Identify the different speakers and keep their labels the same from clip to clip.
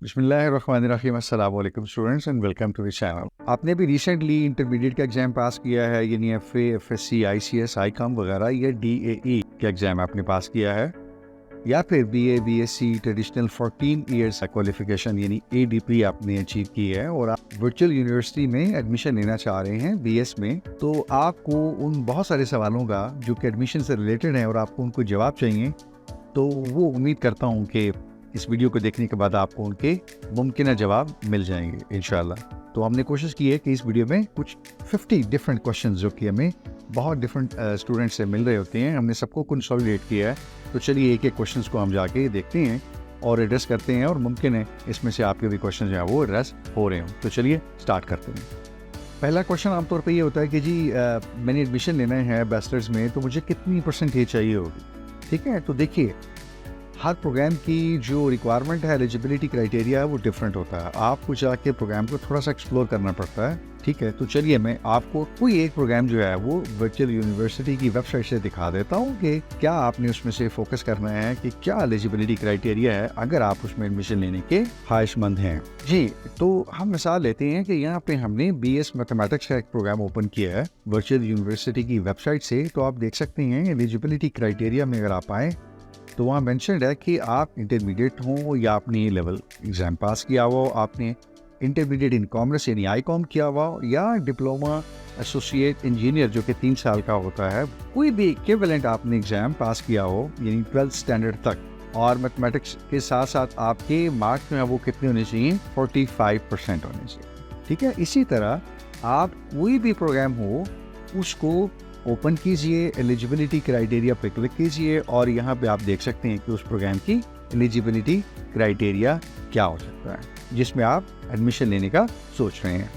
Speaker 1: बिस्मिल्लाहिर्रहमानिर्रहीम। अस्सलाम वालेकुम students and welcome to the channel. आपने भी रिसेंटली इंटरमीडिएट का एग्जाम पास किया है, यानी एफए, एफएससी, आईसीएस, आईकॉम वगैरह, या डीएई का एग्जाम आपने पास किया है, या फिर BA, BSc traditional 14 years qualification यानी एडीपी आपने अचीव की है और आप वर्चुअल यूनिवर्सिटी में एडमिशन लेना चाह रहे हैं बीएस में, तो आपको उन बहुत सारे सवालों का जो कि एडमिशन से रिलेटेड है और आपको उनको जवाब चाहिए, तो वो उम्मीद करता हूँ कि इस वीडियो को देखने के बाद आपको उनके मुमकिन जवाब मिल जाएंगे इंशाल्लाह। तो हमने कोशिश की है कि इस वीडियो में कुछ 50 डिफरेंट क्वेश्चंस जो कि हमें बहुत डिफरेंट स्टूडेंट्स से मिल रहे होते हैं, हमने सबको कंसोलिडेट किया है। तो चलिए एक एक क्वेश्चंस को हम जाके देखते हैं और एड्रेस करते हैं, और मुमकिन है इसमें से आपके भी क्वेश्चन जो है वो एड्रेस हो रहे हों। तो चलिए स्टार्ट करते हैं। पहला क्वेश्चन आमतौर पर ये होता है कि जी मैंने एडमिशन लेना है बैचलर्स में, तो मुझे कितनी परसेंटेज चाहिए होगी। ठीक है, तो देखिए हर प्रोग्राम की जो रिक्वायरमेंट है, एलिजिबिलिटी क्राइटेरिया है, वो डिफरेंट होता है। आपको जाके प्रोग्राम को थोड़ा सा एक्सप्लोर करना पड़ता है। ठीक है, तो चलिए मैं आपको कोई एक प्रोग्राम जो है वो वर्चुअल यूनिवर्सिटी की वेबसाइट से दिखा देता हूँ कि क्या आपने उसमें से फोकस करना है, कि क्या एलिजिबिलिटी क्राइटेरिया है अगर आप उसमें एडमिशन लेने के ख्वाहिशमंद हैं। जी, तो हम मिसाल लेते हैं कि यहाँ पे हमने BS मैथमेटिक्स का एक प्रोग्राम ओपन किया है वर्चुअल यूनिवर्सिटी की वेबसाइट से। तो आप देख सकते हैं एलिजिबिलिटी क्राइटेरिया में अगर आप आए तो वहाँ मेंशन्ड है कि आप इंटरमीडिएट हो या आपने ये लेवल एग्जाम पास किया हुआ हो, आपने इंटरमीडिएट इन कॉमर्स यानी आईकॉम किया हुआ हो, या डिप्लोमा एसोसिएट इंजीनियर जो कि 3 साल का होता है, कोई भी इक्विवेलेंट आपने एग्जाम पास किया हो यानी 12th स्टैंडर्ड तक, और मैथमेटिक्स के साथ साथ आपके मार्क्स जो है वो कितने होने चाहिए, 45% होने चाहिए। ठीक है, इसी तरह आप कोई भी प्रोग्राम हो उसको ओपन कीजिए, एलिजिबिलिटी क्राइटेरिया पे क्लिक कीजिए, और यहाँ पे आप देख सकते हैं कि उस प्रोग्राम की एलिजिबिलिटी क्राइटेरिया क्या हो सकता है जिसमें आप एडमिशन लेने का सोच रहे हैं।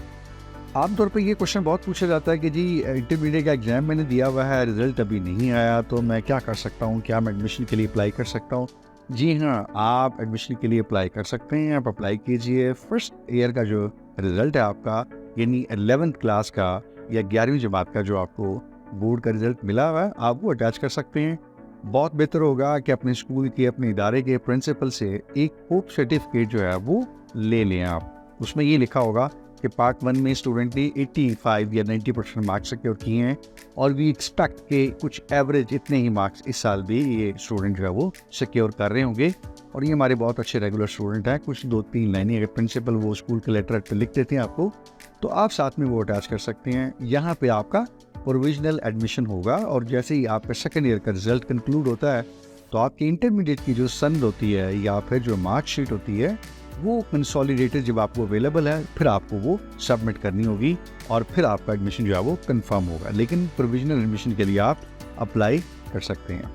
Speaker 1: आमतौर पे ये क्वेश्चन बहुत पूछा जाता है कि जी इंटरमीडिएट का एग्जाम मैंने दिया हुआ है, रिजल्ट अभी नहीं आया, तो मैं क्या कर सकता हूँ, क्या मैं एडमिशन के लिए अप्लाई कर सकता हूँ। जी हाँ, आप एडमिशन के लिए अप्लाई कर सकते हैं। आप अप्लाई कीजिए, फर्स्ट ईयर का जो रिजल्ट है आपका, यानी 11th क्लास का या 11वीं जमात का जो आपको बोर्ड का रिजल्ट मिला हुआ है, आप वो अटैच कर सकते हैं। बहुत बेहतर होगा कि अपने स्कूल के, अपने इदारे के प्रिंसिपल से एक होप सर्टिफिकेट जो है वो ले लें आप। उसमें ये लिखा होगा कि पार्ट 1 में स्टूडेंट ने 85 या 90% मार्क्स सिक्योर किए हैं, और वी एक्सपेक्ट के कुछ एवरेज इतने ही मार्क्स इस साल भी ये स्टूडेंट जो है वो सिक्योर कर रहे होंगे, और ये हमारे बहुत अच्छे रेगुलर स्टूडेंट हैं। कुछ 2-3 लाइनें अगर प्रिंसिपल वो स्कूल के लेटर पर लिख देते हैं आपको, तो आप साथ में वो अटैच कर सकते हैं। यहाँ पे आपका प्रोविजनल एडमिशन होगा, और जैसे ही आपका सेकेंड ईयर का रिजल्ट कंक्लूड होता है, तो आपकी इंटरमीडिएट की जो सनद होती है या फिर जो मार्कशीट होती है, वो कंसोलिडेटेड जब आपको अवेलेबल है, फिर आपको वो सबमिट करनी होगी, और फिर आपका एडमिशन जो है वो कंफर्म होगा। लेकिन प्रोविजनल एडमिशन के लिए आप अप्लाई कर सकते हैं।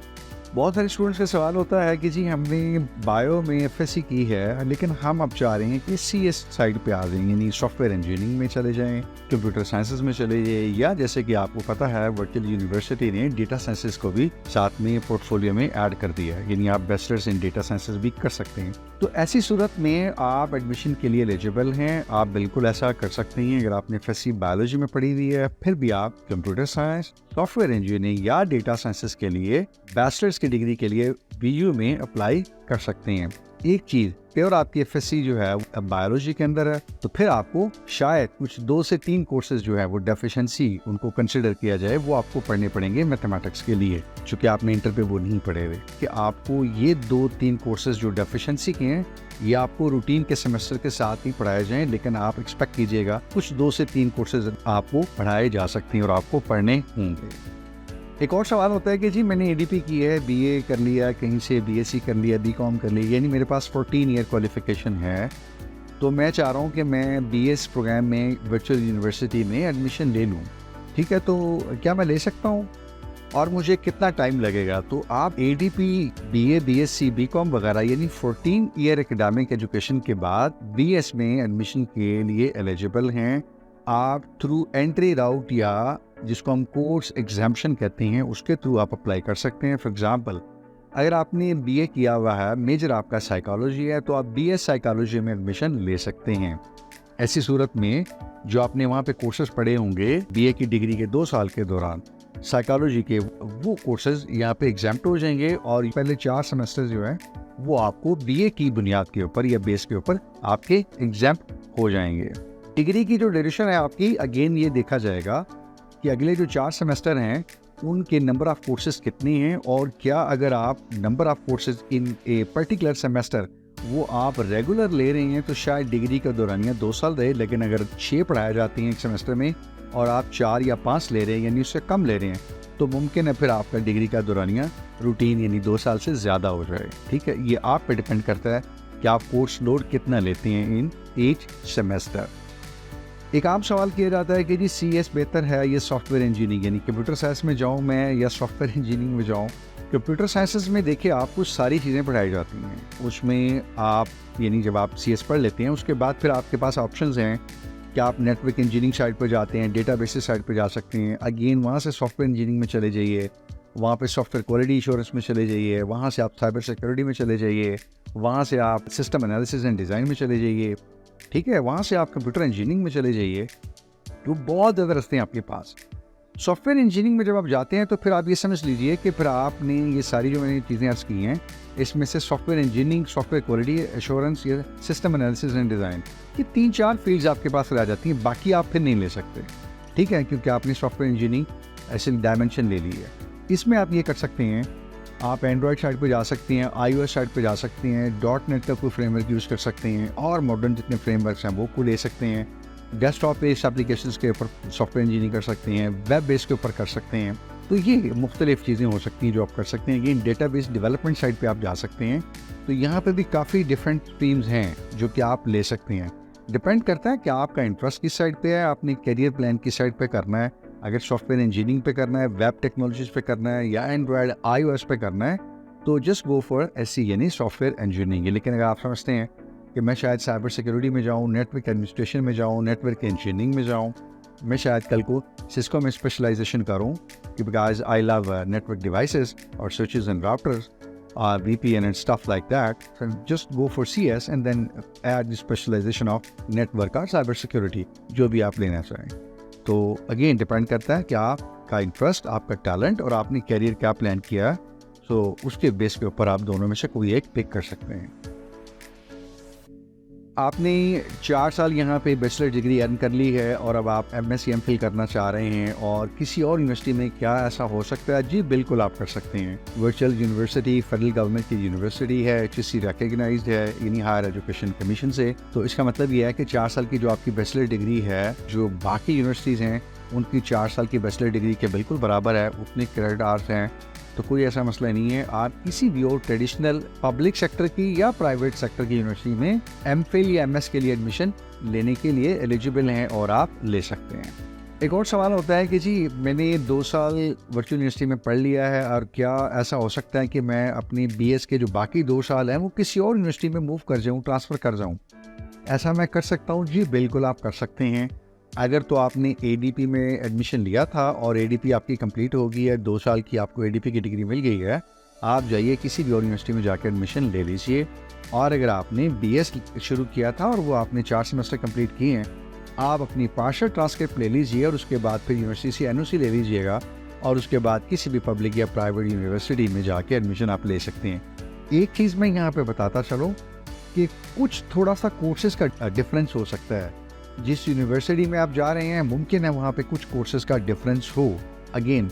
Speaker 1: बहुत सारे स्टूडेंट्स का सवाल होता है कि जी हमने बायो में एफएससी की है, लेकिन हम अब चाह रहे हैं कि सीएस साइड पे आ जाएं, यानी सॉफ्टवेयर इंजीनियरिंग में चले जाएं, कंप्यूटर साइंसेज में चले जाएं, या जैसे कि आपको पता है वर्चुअल यूनिवर्सिटी ने डेटा साइंसेज को भी साथ में पोर्टफोलियो में ऐड कर दिया है, यानी आप बैचलर्स इन डेटा साइंसेज भी कर सकते हैं। तो ऐसी सूरत में आप एडमिशन के लिए एलिजिबल हैं, आप बिल्कुल ऐसा कर सकते हैं। अगर आपने एफएससी बायोलॉजी में पढ़ी हुई है, फिर भी आप कंप्यूटर साइंस, सॉफ्टवेयर इंजीनियरिंग या डेटा साइंसेज के लिए बैचलर्स की डिग्री के लिए बीयू में अप्लाई कर सकते हैं। एक चीज, प्योर आपकी एफएससी जो है बायोलॉजी के अंदर है, तो फिर आपको शायद कुछ 2 से 3 कोर्सेज जो है वो डेफिशिएंसी उनको कंसिडर किया जाए, वो आपको पढ़ने पड़ेंगे मैथमेटिक्स के लिए, चूंकि आपने इंटर पे वो नहीं पढ़े हुए, कि आपको ये 2-3 कोर्सेज जो डेफिशिएंसी के हैं, ये आपको रूटीन के सेमेस्टर के साथ ही पढ़ाए जाएं, लेकिन आप एक्सपेक्ट कीजिएगा कुछ 2 से 3 कोर्सेज आपको पढ़ाए जा सकते हैं और आपको पढ़ने होंगे। एक और सवाल होता है कि जी मैंने एडीपी की है, बीए कर लिया, कहीं से बीएससी कर लिया, बीकॉम कर लिया, यानी मेरे पास 14 ईयर क्वालिफिकेशन है, तो मैं चाह रहा हूँ कि मैं बीएस प्रोग्राम में वर्चुअल यूनिवर्सिटी में एडमिशन ले लूँ। ठीक है, तो क्या मैं ले सकता हूँ, और मुझे कितना टाइम लगेगा। तो आप एडीपी, बीए, बीएससी, बीकॉम वगैरह यानी 14 ईयर एकेडमिक एजुकेशन के बाद बीएस में एडमिशन के लिए एलिजिबल हैं। आप थ्रू एंट्री राउट, या जिसको हम कोर्स एग्जाम्पशन कहते हैं, उसके थ्रू आप अप्लाई कर सकते हैं। फॉर एग्जांपल, अगर आपने बीए किया हुआ है, मेजर आपका साइकोलॉजी है, तो आप बीएस साइकोलॉजी में एडमिशन ले सकते हैं। ऐसी सूरत में जो आपने वहाँ पे कोर्सेज पढ़े होंगे बीए की डिग्री के 2 साल के दौरान, साइकोलॉजी के वो कोर्सेज यहाँ पे एग्जाम्प्ट हो जाएंगे, और पहले 4 सेमेस्टर जो है वो आपको बीए की बुनियाद के ऊपर या बेस के ऊपर आपके एग्जाम हो जाएंगे। डिग्री की जो ड्यूरेशन है आपकी, अगेन ये देखा जाएगा कि अगले जो 4 सेमेस्टर हैं उनके नंबर ऑफ कोर्सेज कितने हैं, और क्या अगर आप number of courses in a particular semester वो आप रेगुलर ले रहे हैं तो शायद डिग्री का दौरानिया 2 साल रहे, लेकिन अगर 6 पढ़ाई जाती हैं एक सेमेस्टर में और आप 4 या 5 ले रहे हैं यानी उससे कम ले रहे हैं, तो मुमकिन है फिर आपका डिग्री का दौरानिया रूटीन यानी 2 साल से ज़्यादा हो जाए। ठीक है, ये आप पे डिपेंड करता है कि आप कोर्स लोड कितना लेते हैं इन ईच सेमेस्टर। एक आम सवाल किया जाता है कि जी CS बेहतर है या सॉफ्टवेयर इंजीनियरिंग, यानी कंप्यूटर साइंस में जाऊँ मैं या सॉफ्टवेयर इंजीनियरिंग में जाऊँ। कंप्यूटर साइंसेस में देखिए आपको सारी चीज़ें पढ़ाई जाती हैं, उसमें आप यानी जब आप CS पढ़ लेते हैं उसके बाद फिर आपके पास ऑप्शंस हैं कि आप नेटवर्क इंजीनियरिंग साइड पर जाते हैं, डेटाबेसेस साइड पर जा सकते हैं, अगेन वहाँ से सॉफ्टवेयर इंजीनियरिंग में चले जाइए, वहाँ पे सॉफ्टवेयर क्वालिटी इंश्योरेंस में चले जाइए, वहाँ से आप साइबर सिक्योरिटी में चले जाइए, वहाँ से आप सिस्टम एनालिसिस एंड डिज़ाइन में चले जाइए, ठीक है, वहाँ से आप कंप्यूटर इंजीनियरिंग में चले जाइए। तो बहुत ज़्यादा रास्ते हैं आपके पास। सॉफ्टवेयर इंजीनियरिंग में जब आप जाते हैं तो फिर आप ये समझ लीजिए कि फिर आपने ये सारी जो मैंने चीज़ें अर्ज़ की हैं इसमें से software engineering, software quality assurance या सिस्टम एनालिसिस एंड डिज़ाइन, ये 3-4 फील्ड्स आपके पास रह जाती हैं, बाकी आप फिर नहीं ले सकते। ठीक है, क्योंकि आपने सॉफ्टवेयर इंजीनियरिंग ऐसे डायमेंशन ले ली है। इसमें आप ये कर सकते हैं, आप एंड्रॉयड साइड पे जा सकते हैं, iOS साइड पे जा सकते हैं, .NET का कोई फ्रेमवर्क यूज़ कर सकते हैं, और मॉडर्न जितने फ्रेमवर्क्स हैं वो को ले सकते हैं। डेस्कटॉप बेस्ड एप्लीकेशंस के ऊपर सॉफ्टवेयर इंजीनियरिंग कर सकते हैं, वेब बेस के ऊपर कर सकते हैं। तो ये मुख्तलिफ चीज़ें हो सकती हैं जो आप कर सकते हैं। ये डेटाबेस डेवलपमेंट साइड पे आप जा सकते हैं। तो यहाँ पे भी काफ़ी डिफरेंट स्ट्रीम्स हैं जो कि आप ले सकते हैं। डिपेंड करता है कि आपका इंटरेस्ट किस साइड पे है, आपने करियर प्लान किस साइड पे करना है। अगर सॉफ्टवेयर इंजीनियरिंग पे करना है, वेब टेक्नोलॉजीज पे करना है, या एंड्रॉयड iOS पे करना है, तो जस्ट गो फॉर SC यानी सॉफ्टवेयर इंजीनियरिंग। लेकिन अगर आप समझते हैं कि मैं शायद साइबर सिक्योरिटी में जाऊँ, नेटवर्क एडमिनिस्ट्रेशन में जाऊँ, नेटवर्क इंजीनियरिंग में जाऊँ, मैं शायद कल को सिस्को में स्पेशलाइजेशन करूँ कि because I love network devices और switches and routers, VPN and stuff like that, so just go for CS and then add the specialization of network or cyber security, जो भी आप लेना चाहें। तो अगेन डिपेंड करता है कि आपका इंटरेस्ट, आपका टैलेंट और आपने कैरियर क्या प्लान किया है, तो उसके बेस के ऊपर आप दोनों में से कोई एक पिक कर सकते हैं। आपने 4 साल यहाँ पे बैचलर डिग्री अर्न कर ली है और अब आप MSc MPhil करना चाह रहे हैं और किसी और यूनिवर्सिटी में क्या ऐसा हो सकता है? जी बिल्कुल आप कर सकते हैं। वर्चुअल यूनिवर्सिटी फेडरल गवर्नमेंट की यूनिवर्सिटी है, HSC रिकग्नाइज्ड है यानी हायर एजुकेशन कमीशन से। तो इसका मतलब ये है कि 4 साल की जो आपकी बैचलर डिग्री है, जो बाकी यूनिवर्सिटीज़ हैं उनकी 4 साल की बैचलर डिग्री के बिल्कुल बराबर है, उतने क्रेडिट आवर्स हैं। तो कोई ऐसा मसला नहीं है। आप किसी भी और ट्रेडिशनल पब्लिक सेक्टर की या प्राइवेट सेक्टर की यूनिवर्सिटी में MPhil या MS के लिए एडमिशन लेने के लिए एलिजिबल हैं और आप ले सकते हैं। एक और सवाल होता है कि जी मैंने 2 साल वर्चुअल यूनिवर्सिटी में पढ़ लिया है और क्या ऐसा हो सकता है कि मैं अपनी BS के जो बाकी 2 साल हैं वो किसी और यूनिवर्सिटी में मूव कर जाऊँ, ट्रांसफ़र कर जाऊँ? ऐसा मैं कर सकता हूँ? जी बिल्कुल आप कर सकते हैं। अगर तो आपने ADP में एडमिशन लिया था और ADP आपकी कंप्लीट हो गई है, 2 साल की आपको ADP की डिग्री मिल गई है, आप जाइए किसी भी और यूनिवर्सिटी में जाकर एडमिशन ले लीजिए। और अगर आपने BS शुरू किया था और वो आपने 4 सेमेस्टर कंप्लीट किए हैं, आप अपनी पार्शियल ट्रांसक्रिप्ट ले लीजिए और उसके बाद फिर यूनिवर्सिटी से NOC ले लीजिएगा और उसके बाद किसी भी पब्लिक या प्राइवेट यूनिवर्सिटी में जाके एडमिशन आप ले सकते हैं। एक चीज़ मैं यहाँ पर बताता चलूँ कि कुछ थोड़ा सा कोर्सेज का डिफरेंस हो सकता है। जिस यूनिवर्सिटी में आप जा रहे हैं मुमकिन है वहाँ पे कुछ कोर्सेज का डिफरेंस हो। अगेन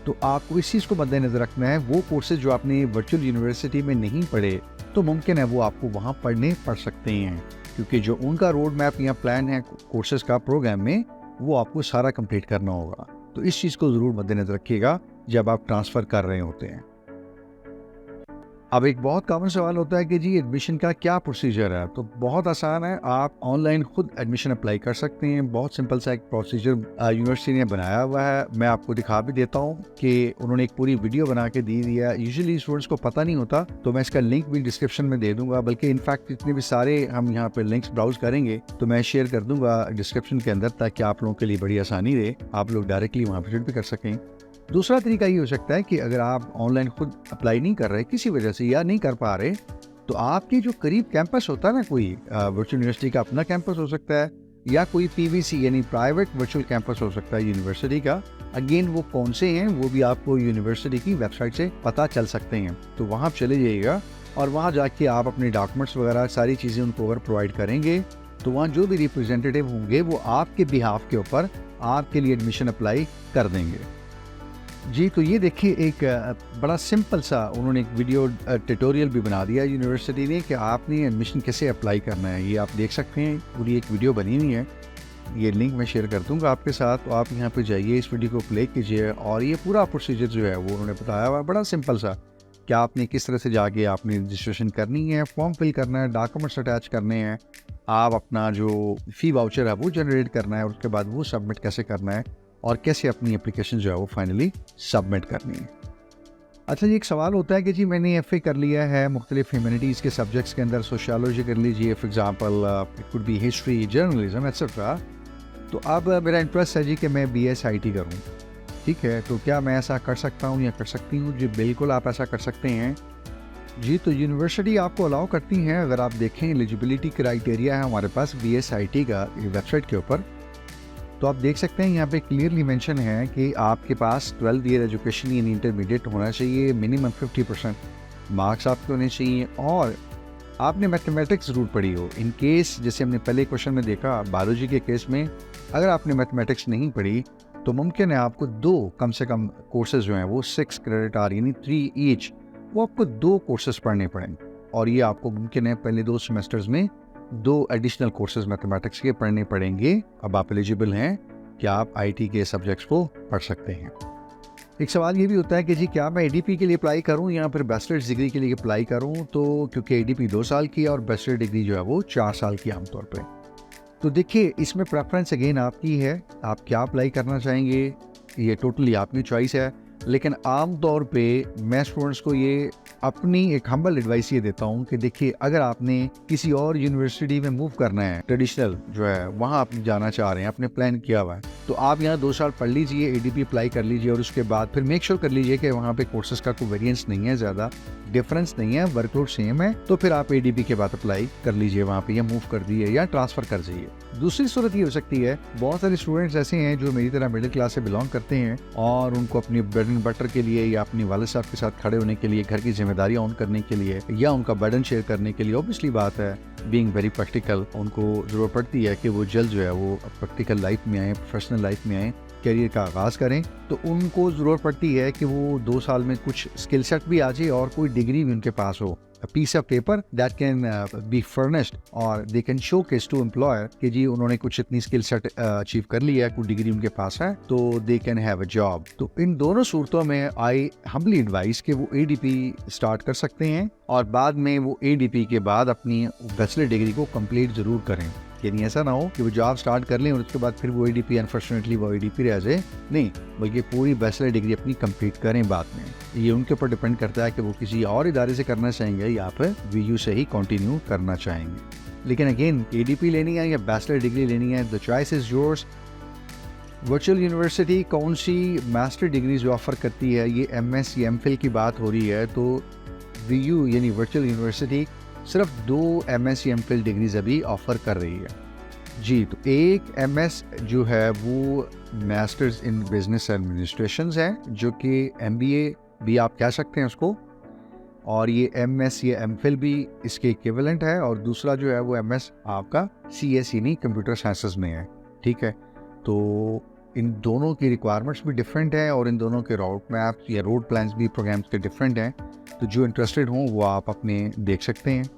Speaker 1: तो आपको इस चीज़ को मद्देनज़र रखना है, वो कोर्सेज जो आपने वर्चुअल यूनिवर्सिटी में नहीं पढ़े तो मुमकिन है वो आपको वहाँ पढ़ सकते हैं, क्योंकि जो उनका रोड मैप या प्लान है कोर्सेज का प्रोग्राम में वो आपको सारा कंप्लीट करना होगा। तो इस चीज़ को ज़रूर मद्देनज़र रखिएगा जब आप ट्रांसफ़र कर रहे होते हैं। अब एक बहुत कॉमन सवाल होता है कि जी एडमिशन का क्या प्रोसीजर है? तो बहुत आसान है, आप ऑनलाइन खुद एडमिशन अप्लाई कर सकते हैं। बहुत सिंपल सा एक प्रोसीजर यूनिवर्सिटी ने बनाया हुआ है, मैं आपको दिखा भी देता हूँ कि उन्होंने एक पूरी वीडियो बना के दी है। यूजुअली स्टूडेंट्स को पता नहीं होता, तो मैं इसका लिंक भी डिस्क्रिप्शन में दे दूंगा, बल्कि इनफैक्ट जितने भी सारे हम यहाँ पे लिंक्स ब्राउज करेंगे तो मैं शेयर कर दूंगा डिस्क्रिप्शन के अंदर, ताकि आप लोगों के लिए बड़ी आसानी रहे, आप लोग डायरेक्टली वहाँ विजिट भी कर सकें। दूसरा तरीका ये हो सकता है कि अगर आप ऑनलाइन खुद अप्लाई नहीं कर रहे किसी वजह से या नहीं कर पा रहे, तो आपके जो करीब कैंपस होता है ना, कोई वर्चुअल यूनिवर्सिटी का अपना कैंपस हो सकता है या कोई PVC यानी प्राइवेट वर्चुअल कैंपस हो सकता है यूनिवर्सिटी का। अगेन वो कौन से हैं वो भी आपको यूनिवर्सिटी की वेबसाइट से पता चल सकते हैं। तो वहाँ आप चले जाइएगा और वहाँ जाके आप अपने डॉक्यूमेंट्स वगैरह सारी चीज़ें उनको अगर प्रोवाइड करेंगे तो वहाँ जो भी रिप्रेजेंटेटिव होंगे वो आपके बिहाफ के ऊपर आपके लिए एडमिशन अप्लाई कर देंगे। जी, तो ये देखिए एक बड़ा सिंपल सा उन्होंने एक वीडियो ट्यूटोरियल भी बना दिया यूनिवर्सिटी ने कि आपने एडमिशन कैसे अप्लाई करना है। ये आप देख सकते हैं, पूरी एक वीडियो बनी हुई है, ये लिंक मैं शेयर कर दूंगा आपके साथ। तो आप यहाँ पे जाइए, इस वीडियो को प्ले कीजिए और ये पूरा प्रोसीजर जो है वो उन्होंने बताया हुआ है, बड़ा सिंपल सा कि आपने किस तरह से जाके आपने रजिस्ट्रेशन करनी है, फॉर्म फिल करना है, डॉक्यूमेंट्स अटैच करने हैं, आप अपना जो फ़ी वाउचर है वो जनरेट करना है और उसके बाद वो सबमिट कैसे करना है और कैसे अपनी एप्लीकेशन जो है वो फाइनली सबमिट करनी है। अच्छा जी, एक सवाल होता है कि जी मैंने एफए कर लिया है मुख्तलिफ ह्यूमैनिटीज़ के सब्जेक्ट्स के अंदर, सोशियोलॉजी कर लीजिए for example, it could be history, journalism etcetera, तो अब मेरा इंटरेस्ट है जी कि मैं BSIT करूँ, ठीक है, तो क्या मैं ऐसा कर सकता हूँ या कर सकती हूँ? जी बिल्कुल आप ऐसा कर सकते हैं। जी, तो यूनिवर्सिटी आपको अलाउ करती हैं, अगर आप देखें एलिजिबिलिटी क्राइटेरिया है हमारे पास BSIT का वेबसाइट के ऊपर, तो आप देख सकते हैं यहाँ पे क्लियरली मेंशन है कि आपके पास 12th ईयर एजुकेशन यानी इंटरमीडिएट होना चाहिए, मिनिमम 50% मार्क्स आपके होने चाहिए और आपने मैथमेटिक्स ज़रूर पढ़ी हो। इन केस जैसे हमने पहले क्वेश्चन में देखा बायोलॉजी के केस में, अगर आपने मैथमेटिक्स नहीं पढ़ी तो मुमकिन है आपको 2 कम से कम कोर्सेज जो हैं वो 6 क्रेडिट आर यानी 3 ईच, वो आपको 2 कोर्सेज पढ़ने पड़ेंगे और ये आपको मुमकिन है पहले 2 सेमेस्टर्स में 2 एडिशनल कोर्सेज मैथमेटिक्स के पढ़ने पड़ेंगे। अब आप एलिजिबल हैं कि आप IT के सब्जेक्ट्स को पढ़ सकते हैं। एक सवाल ये भी होता है कि जी क्या मैं ADP के लिए अप्लाई करूं या फिर बैचलर्स डिग्री के लिए अप्लाई करूं? तो क्योंकि ADP 2 साल की है और बैचलर डिग्री जो है वो 4 साल की आमतौर पे। तो देखिए इसमें प्रेफरेंस अगेन आपकी है, आप क्या अप्लाई करना चाहेंगे ये टोटली आपकी चॉइस है, लेकिन आम तौर पे मैं स्टूडेंट्स को ये अपनी एक हम्बल एडवाइस ये देता हूँ कि देखिए अगर आपने किसी और यूनिवर्सिटी में मूव करना है, ट्रेडिशनल जो है वहाँ आप जाना चाह रहे हैं, आपने प्लान किया हुआ है, तो आप यहाँ 2 साल पढ़ लीजिए, ADP अप्लाई कर लीजिए और उसके बाद फिर मेक श्योर कर लीजिए कि वहाँ पे कोर्सेज का कोई वेरिएंस नहीं है, ज़्यादा डिफरेंस नहीं है, वर्कलोड सेम है, तो फिर आप ADP के बाद अप्लाई कर लीजिए वहाँ पे, या मूव कर दिए या ट्रांसफर कर जाइए। दूसरी सूरत ये हो सकती है, बहुत सारे स्टूडेंट्स ऐसे हैं जो मेरी तरह मिडिल क्लास से बिलोंग करते हैं और उनको अपनी ब्रेड एंड बटर के लिए या अपनी वालिद साहब के साथ खड़े होने के लिए, घर की जिम्मेदारियां ऑन करने के लिए या उनका बर्डन शेयर करने के लिए, ऑब्वियसली बात है बीइंग वेरी प्रैक्टिकल, उनको ज़रूरत पड़ती है कि वो जल्द जो है वो प्रैक्टिकल लाइफ में आए, प्रोफेशनल लाइफ में आए, करियर का आगाज़ करें, तो उनको ज़रूरत पड़ती है कि वो 2 साल में कुछ स्किल सेट भी आ जाए और कोई डिग्री भी उनके पास हो, a piece of paper that can be furnished और they can showcase to employer कि जी उन्होंने कुछ इतनी स्किल सेट अचीव कर लिया है, कोई डिग्री उनके पास है, तो they can have a job। तो इन दोनों सूरतों में I humbly advise कि वो ADP स्टार्ट कर सकते हैं और बाद में वो ADP के बाद अपनी बैचलर डिग्री को कंप्लीट ज़रूर करें। यानी ऐसा ना हो कि वो जॉब स्टार्ट कर लें और उसके बाद फिर वो ADP अनफॉर्चुनेटली वो ADP रह जाए, नहीं, बल्कि पूरी बैचलर डिग्री अपनी कंप्लीट करें बाद में। ये उनके ऊपर डिपेंड करता है कि वो किसी और इदारे से करना चाहेंगे या फिर VU से ही कंटिन्यू करना चाहेंगे। लेकिन अगेन ADP लेनी है या बैचलर डिग्री लेनी है, the choice is yours. Virtual university कौन सी मास्टर डिग्रीज ऑफ़र करती है, ये MS या MPhil की बात हो रही है, तो VU यानी वर्चुअल यूनिवर्सिटी सिर्फ 2 MS या MPhil डिग्रीज अभी ऑफ़र कर रही है। जी, तो एक MS जो है वो मास्टर्स इन बिजनेस एडमिनिस्ट्रेशन है, जो कि MBA भी आप कह सकते हैं उसको, और ये MS या MPhil भी इसके इक्विवेलेंट है, और दूसरा जो है वो MS आपका CS यानी कंप्यूटर साइंसेस में है, ठीक है। तो इन दोनों की रिक्वायरमेंट्स भी डिफरेंट है और इन दोनों के रोड मैप्स या रोड प्लान्स भी प्रोग्राम्स के डिफरेंट हैं, तो जो इंटरेस्टेड हों वो आप अपने देख सकते हैं।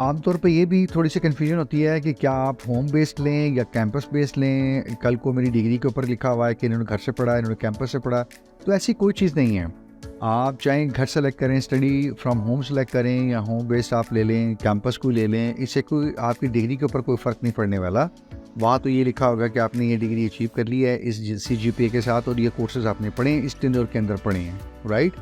Speaker 1: आमतौर पे ये भी थोड़ी सी कन्फ्यूजन होती है कि क्या आप होम बेस्ड लें या कैंपस बेस्ड लें। कल को मेरी डिग्री के ऊपर लिखा हुआ है कि इन्होंने घर से पढ़ा, इन्होंने कैंपस से पढ़ा, तो ऐसी कोई चीज़ नहीं है। आप चाहें घर सेलेक्ट करें, स्टडी फ्रॉम होम सेलेक्ट करें, या होम बेस्ड आप ले लें, कैंपस को ले लें, इससे कोई आपकी डिग्री के ऊपर कोई फ़र्क नहीं पड़ने वाला। वहाँ तो ये लिखा होगा कि आपने ये डिग्री अचीव कर ली है इस CGPA के साथ और ये कोर्सेज आपने पढ़े हैं, इस टेन्योर के अंदर पढ़े हैं, राइट।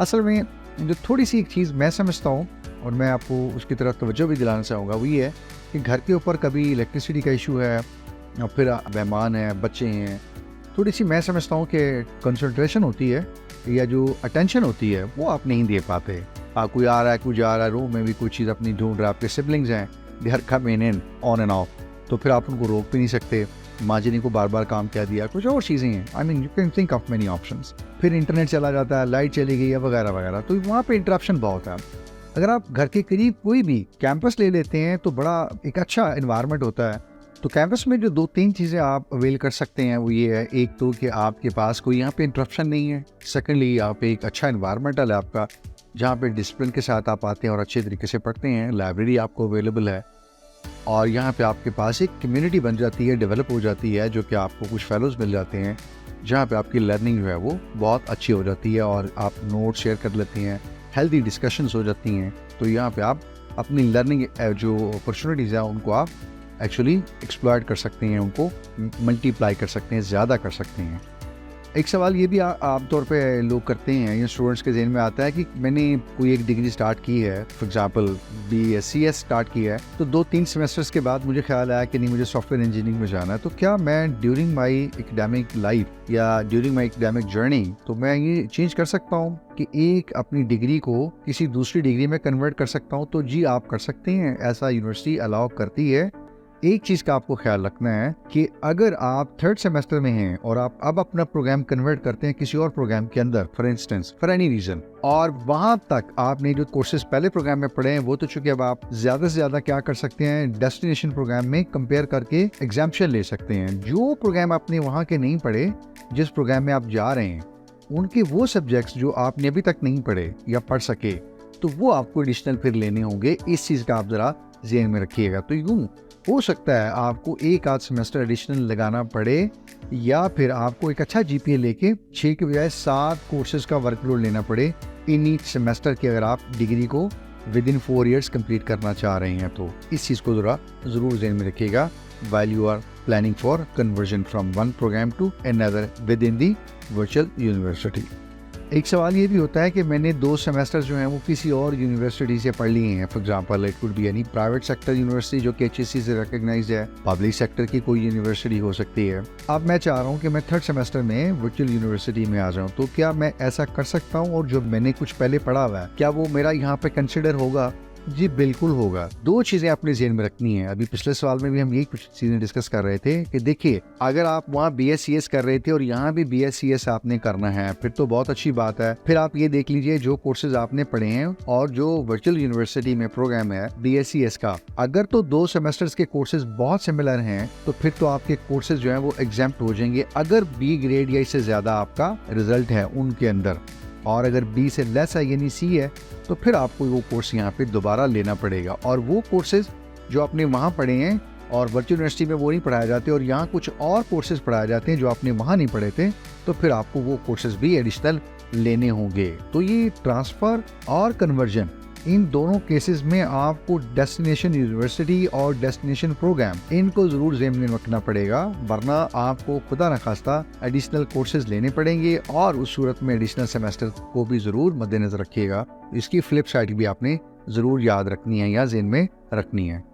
Speaker 1: असल में जो थोड़ी सी एक चीज़ मैं समझता हूँ और मैं आपको उसकी तरफ तवज्जो भी दिलाना चाहूँगा, वो ये है कि घर के ऊपर कभी इलेक्ट्रिसिटी का इशू है और फिर मेहमान हैं, बच्चे हैं, थोड़ी सी मैं समझता हूँ कि कंसंट्रेशन होती है या जो अटेंशन होती है वो आप नहीं दे पाते। कोई आ रहा है, कोई जा रहा है, रूम में भी कोई चीज़ अपनी ढूंढ रहा है, आपके सिबलिंग्स हैं, they are coming in on and off, तो फिर आप उनको रोक भी नहीं सकते। मार्जिनी को बार बार काम कह दिया, कुछ और चीज़ें हैं। I mean you can think of many options. फिर इंटरनेट चला जाता है, लाइट चली गई है वगैरह वगैरह, तो वहाँ पे इंटरप्शन बहुत है। अगर आप घर के करीब कोई भी कैंपस ले लेते हैं तो बड़ा एक अच्छा इन्वायरमेंट होता है। तो कैंपस में जो 2-3 चीज़ें आप अवेल कर सकते हैं वो ये है, एक तो कि आपके पास कोई यहाँ पे इंटरप्शन नहीं है। सेकेंडली, यहाँ पे एक अच्छा इन्वायरमेंटल है आपका, जहाँ पे डिसिप्लिन के साथ आप आते हैं और अच्छे तरीके से पढ़ते हैं। लाइब्रेरी आपको अवेलेबल है और यहाँ पे आपके पास एक कम्युनिटी बन जाती है, डेवलप हो जाती है, जो कि आपको कुछ फेलोज मिल जाते हैं, जहाँ पे आपकी लर्निंग जो है वो बहुत अच्छी हो जाती है और आप नोट शेयर कर लेते हैं, हेल्दी डिस्कशंस हो जाती हैं। तो यहाँ पे आप अपनी लर्निंग जो अपॉर्चुनिटीज़ हैं उनको आप एक्चुअली एक्सप्लॉयट कर सकते हैं, उनको मल्टीप्लाई कर सकते हैं, ज़्यादा कर सकते हैं। एक सवाल ये भी आमतौर पे लोग करते हैं या स्टूडेंट्स के जहन में आता है कि मैंने कोई एक डिग्री स्टार्ट की है, फॉर एग्जांपल BScs स्टार्ट की है, तो 2-3 सेमेस्टर्स के बाद मुझे ख्याल आया कि नहीं, मुझे सॉफ्टवेयर इंजीनियरिंग में जाना है। तो क्या मैं ड्यूरिंग माई एकेडमिक लाइफ या ड्यूरिंग माई एकेडमिक जर्नी तो मैं ये चेंज कर सकता हूँ कि एक अपनी डिग्री को किसी दूसरी डिग्री में कन्वर्ट कर सकता हूँ? तो जी, आप कर सकते हैं, ऐसा यूनिवर्सिटी अलाउ करती है। एक चीज़ का आपको ख्याल रखना है कि अगर आप 3rd सेमेस्टर में हैं और आप अब अपना प्रोग्राम कन्वर्ट करते हैं किसी और प्रोग्राम के अंदर, for instance for any reason, और वहां तक आपने जो कोर्सेज पहले प्रोग्राम में पढ़े हैं वो तो चूंकि अब आप ज़्यादा से ज़्यादा क्या कर सकते हैं, डेस्टिनेशन प्रोग्राम में कंपेयर करके एग्जाम्पशन ले सकते हैं। जो प्रोग्राम आपने वहाँ के नहीं पढ़े, जिस प्रोग्राम में आप जा रहे हैं, उनके वो सब्जेक्ट्स जो आपने अभी तक नहीं पढ़े या पढ़ सके, तो वो आपको एडिशनल फिर लेने होंगे। इस चीज़ का आप ज़रा ज़हन में रखिएगा। तो यूँ हो सकता है आपको 1-8 सेमेस्टर एडिशनल लगाना पड़े, या फिर आपको एक अच्छा GPA लेके 6 के बजाय 7 कोर्सेज का वर्कलोड लेना पड़े इन ईच सेमेस्टर की, अगर आप डिग्री को विद इन 4 ईयर्स कंप्लीट करना चाह रहे हैं। तो इस चीज़ को ज़रूर ज़हन में रखिएगा while you are planning for conversion from one program to another within the virtual university। एक सवाल ये भी होता है कि मैंने 2 सेमेस्टर जो हैं वो किसी और यूनिवर्सिटी से पढ़ लिए हैं। For example it could be any private sector university जो कि HEC से रिकॉग्नाइज्ड है, पब्लिक सेक्टर की कोई यूनिवर्सिटी हो सकती है। अब मैं चाह रहा हूँ कि मैं 3rd सेमेस्टर में वर्चुअल यूनिवर्सिटी में आ जाऊँ, तो क्या मैं ऐसा कर सकता हूँ? और जो मैंने कुछ पहले पढ़ा हुआ है, क्या वो मेरा यहाँ पे कंसिडर होगा? जी बिल्कुल होगा। 2 चीजें अपने ज़हन में रखनी है। अभी पिछले सवाल में भी हम यही कुछ चीजें डिस्कस कर रहे थे कि देखिए, अगर आप वहाँ BScs कर रहे थे और यहाँ भी BScs आपने करना है, फिर तो बहुत अच्छी बात है। फिर आप ये देख लीजिए जो कोर्सेज आपने पढ़े हैं और जो वर्चुअल यूनिवर्सिटी में प्रोग्राम है BScs का, अगर तो 2 सेमेस्टर्स के कोर्सेज बहुत सिमिलर हैं तो फिर तो आपके कोर्सेज जो है वो एग्जाम्प्ट हो जाएंगे अगर B ग्रेड या इससे ज्यादा आपका रिजल्ट है उनके अंदर। और अगर B से लेस है यानी C है, तो फिर आपको वो कोर्स यहाँ पे दोबारा लेना पड़ेगा। और वो कोर्सेज जो आपने वहाँ पढ़े हैं और वर्चुअल यूनिवर्सिटी में वो नहीं पढ़ाए जाते और यहाँ कुछ और कोर्सेज पढ़ाए जाते हैं जो आपने वहाँ नहीं पढ़े थे, तो फिर आपको वो कोर्सेज भी एडिशनल लेने होंगे। तो ये ट्रांसफ़र और कन्वर्जन, इन दोनों केसेस में आपको डेस्टिनेशन यूनिवर्सिटी और डेस्टिनेशन प्रोग्राम इनको जरूर ज़हन में रखना पड़ेगा, वरना आपको खुदा न खास्ता एडिशनल कोर्सेज लेने पड़ेंगे और उस सूरत में एडिशनल सेमेस्टर को भी जरूर मद्देनजर रखिएगा। इसकी फ्लिप साइड भी आपने जरूर याद रखनी है या ज़हन में रखनी है।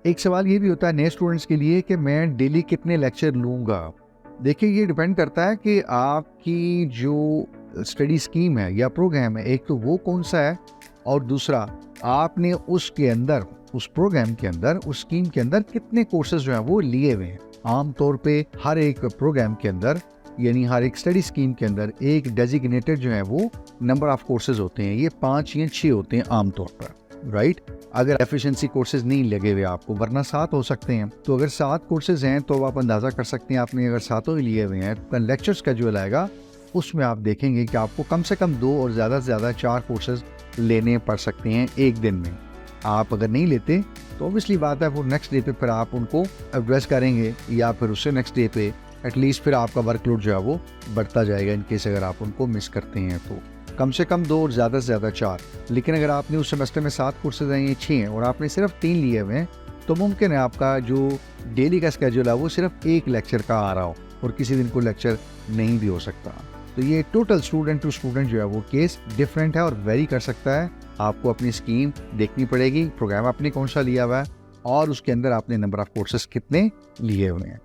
Speaker 1: एक सवाल ये भी होता है नए स्टूडेंट्स के लिए कि मैं डेली कितने लेक्चर लूँगा। देखिए, ये डिपेंड करता है कि आपकी जो स्टडी स्कीम है या प्रोग्राम है, एक तो वो कौन सा है और दूसरा आपने उसके अंदर, उस प्रोग्राम के अंदर, उस स्कीम के अंदर कितने कोर्सेज जो हैं वो लिए हुए हैं। आमतौर पे हर एक प्रोग्राम के अंदर यानी हर एक स्टडी स्कीम के अंदर एक डेजिग्नेटेड जो है वो नंबर ऑफ कोर्सेज होते हैं। ये 5 या 6 होते हैं आमतौर पर, राइट। अगर एफिशिएंसी कोर्सेज नहीं लगे हुए आपको, वरना 7 हो सकते हैं। तो अगर 7 कोर्सेज हैं तो आप अंदाज़ा कर सकते हैं आपने अगर 7 ही लिए हुए हैं तो लेक्चर स्केड्यूल आएगा, उसमें आप देखेंगे कि आपको कम से कम 2 और ज़्यादा से ज़्यादा 4 कोर्सेज लेने पड़ सकते हैं एक दिन में। आप अगर नहीं लेते तो ऑब्वियसली बात है वो नेक्स्ट डे पे फिर आप उनको एड्रेस करेंगे या फिर उससे नेक्स्ट डे पे एटलीस्ट फिर आपका वर्कलोड जो है वो बढ़ता जाएगा इन केस अगर आप उनको मिस करते हैं। तो कम से कम 2 और ज़्यादा से ज़्यादा 4। लेकिन अगर आपने उस सेमेस्टर में 7 कोर्सेज हैं, ये 6 हैं और आपने सिर्फ 3 लिए हुए हैं, तो मुमकिन है आपका जो डेली का स्केड्यूल है वो सिर्फ 1 लेक्चर का आ रहा हो और किसी दिन कोई लेक्चर नहीं भी हो सकता। तो ये टोटल स्टूडेंट टू स्टूडेंट जो है वो केस डिफरेंट है और वेरी कर सकता है। आपको अपनी स्कीम देखनी पड़ेगी, प्रोग्राम आपने कौन सा लिया हुआ है और उसके अंदर आपने नंबर ऑफ कोर्सेज कितने लिए हुए हैं।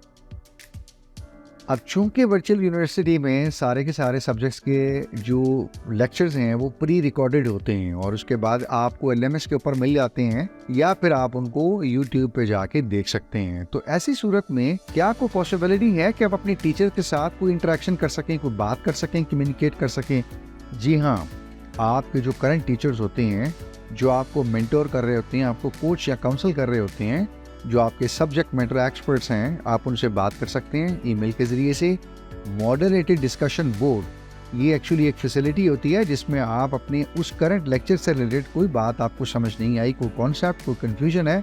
Speaker 1: अब चूंकि वर्चुअल यूनिवर्सिटी में सारे के सारे सब्जेक्ट्स के जो लेक्चर्स हैं वो प्री रिकॉर्डेड होते हैं और उसके बाद आपको LMS के ऊपर मिल जाते हैं या फिर आप उनको यूट्यूब पे जाके देख सकते हैं। तो ऐसी सूरत में क्या कोई पॉसिबिलिटी है कि आप अपने टीचर के साथ कोई इंटरेक्शन कर सकें, कोई बात कर सकें, कम्युनिकेट कर सकें? जी हाँ, आपके जो करंट टीचर्स होते हैं, जो आपको मेंटोर कर रहे होते हैं, आपको कोच या काउंसल कर रहे होते हैं, जो आपके सब्जेक्ट मैटर एक्सपर्ट्स हैं, आप उनसे बात कर सकते हैं ईमेल के ज़रिए से। मॉडरेटेड डिस्कशन बोर्ड ये एक्चुअली एक फैसिलिटी होती है जिसमें आप अपने उस करंट लेक्चर से रिलेटेड कोई बात आपको समझ नहीं आई, कोई कॉन्सेप्ट, कोई कन्फ्यूजन है,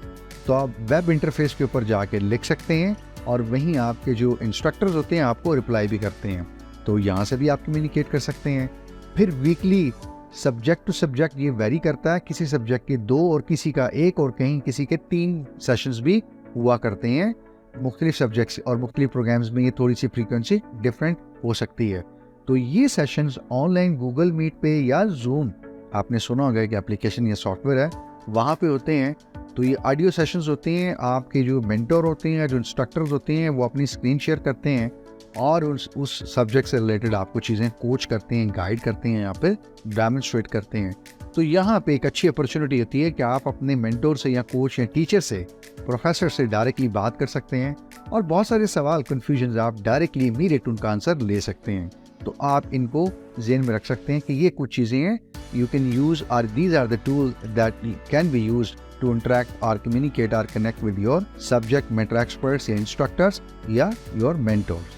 Speaker 1: तो आप वेब इंटरफेस के ऊपर जाके लिख सकते हैं और वहीं आपके जो इंस्ट्रक्टर्स होते हैं आपको रिप्लाई भी करते हैं। तो यहाँ से भी आप कम्युनिकेट कर सकते हैं। फिर वीकली सब्जेक्ट टू सब्जेक्ट ये वेरी करता है, किसी सब्जेक्ट के 2 और किसी का 1 और कहीं किसी के 3 सेशंस भी हुआ करते हैं मुख्तलिफ सब्जेक्ट्स, और मुख्तलिफ प्रोग्राम्स में ये थोड़ी सी फ्रीक्वेंसी डिफरेंट हो सकती है। तो ये सेशंस ऑनलाइन गूगल मीट पे या जूम, आपने सुना होगा कि एप्लीकेशन या सॉफ्टवेयर है, वहाँ पे होते हैं। तो ये ऑडियो सेशंस होते हैं, आपके जो मेंटर होते हैं, जो इंस्ट्रक्टर्स होते हैं, वो अपनी स्क्रीन शेयर करते हैं और उस सब्जेक्ट से रिलेटेड आपको चीज़ें कोच करते हैं, गाइड करते हैं या फिर डेमोन्स्ट्रेट करते हैं। तो यहाँ पे एक अच्छी अपॉर्चुनिटी होती है कि आप अपने मेंटोर से या कोच या टीचर से, प्रोफेसर से डायरेक्टली बात कर सकते हैं और बहुत सारे सवाल, कन्फ्यूजन आप डायरेक्टली इमीडिएट उनका आंसर ले सकते हैं। तो आप इनको ज़हन में रख सकते हैं कि ये कुछ चीज़ें हैं यू कैन यूज़, और these are the tool that can be used to interact or communicate or connect with your subject matter experts या instructors या your mentors।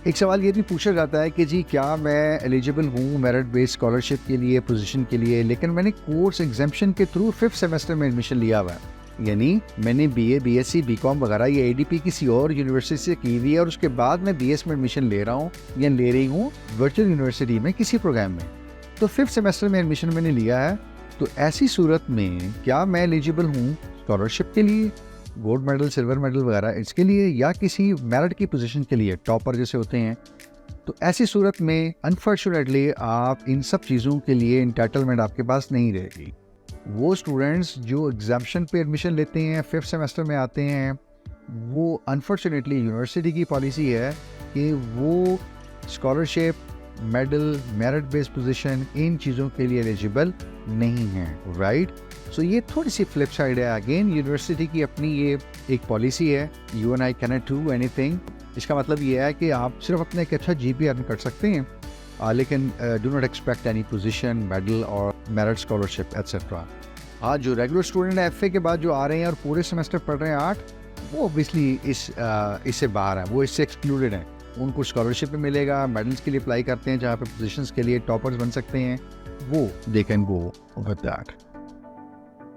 Speaker 1: एक सवाल ये भी पूछा जाता है कि जी क्या मैं एलिजिबल हूँ मेरिट बेस्ड स्कॉलरशिप के लिए, पोजीशन के लिए, लेकिन मैंने कोर्स एग्जाम्पशन के थ्रू 5th सेमेस्टर में एडमिशन लिया हुआ है, यानी मैंने BA, BSc, BCom वगैरह ये ADP किसी और यूनिवर्सिटी से की हुई है और उसके बाद मैं BS में एडमिशन ले रहा हूँ या ले रही हूँ वर्चुअल यूनिवर्सिटी में किसी प्रोग्राम में। तो 5th सेमेस्टर में एडमिशन मैंने लिया है, तो ऐसी सूरत में क्या मैं एलिजिबल हूँ स्कॉलरशिप के लिए, गोल्ड मेडल, सिल्वर मेडल वगैरह इसके लिए, या किसी मेरिट की पोजीशन के लिए, टॉपर जैसे होते हैं? तो ऐसी सूरत में अनफॉर्चुनेटली आप इन सब चीज़ों के लिए इंटाइटलमेंट आपके पास नहीं रहेगी। वो स्टूडेंट्स जो एग्जाम्पशन पे एडमिशन लेते हैं, 5th सेमेस्टर में आते हैं, वो अनफॉर्चुनेटली यूनिवर्सिटी की पॉलिसी है कि वो scholarship, medal, merit based position, इन चीज़ों के लिए एलिजिबल नहीं है, राइट? सो ये थोड़ी सी फ्लिप साइड है। अगेन यूनिवर्सिटी की अपनी ये एक पॉलिसी है, you and I cannot do anything. इसका मतलब ये है कि आप सिर्फ अपने एक अच्छा GPA अर्न कर सकते हैं, लेकिन do not expect any position, medal और मेरिट स्कॉलरशिप एट्सेट्रा। हाँ, जो रेगुलर स्टूडेंट है FA के बाद जो आ रहे हैं और पूरे सेमेस्टर पढ़ रहे हैं 8, वो ऑब्वियसली इससे बाहर है, वो इससे एक्सक्लूडेड है। उनको स्कॉलरशिप भी मिलेगा, मेडल्स के लिए अप्लाई करते हैं जहाँ पे पोजीशंस के लिए टॉपर्स बन सकते हैं, वो they can go with that.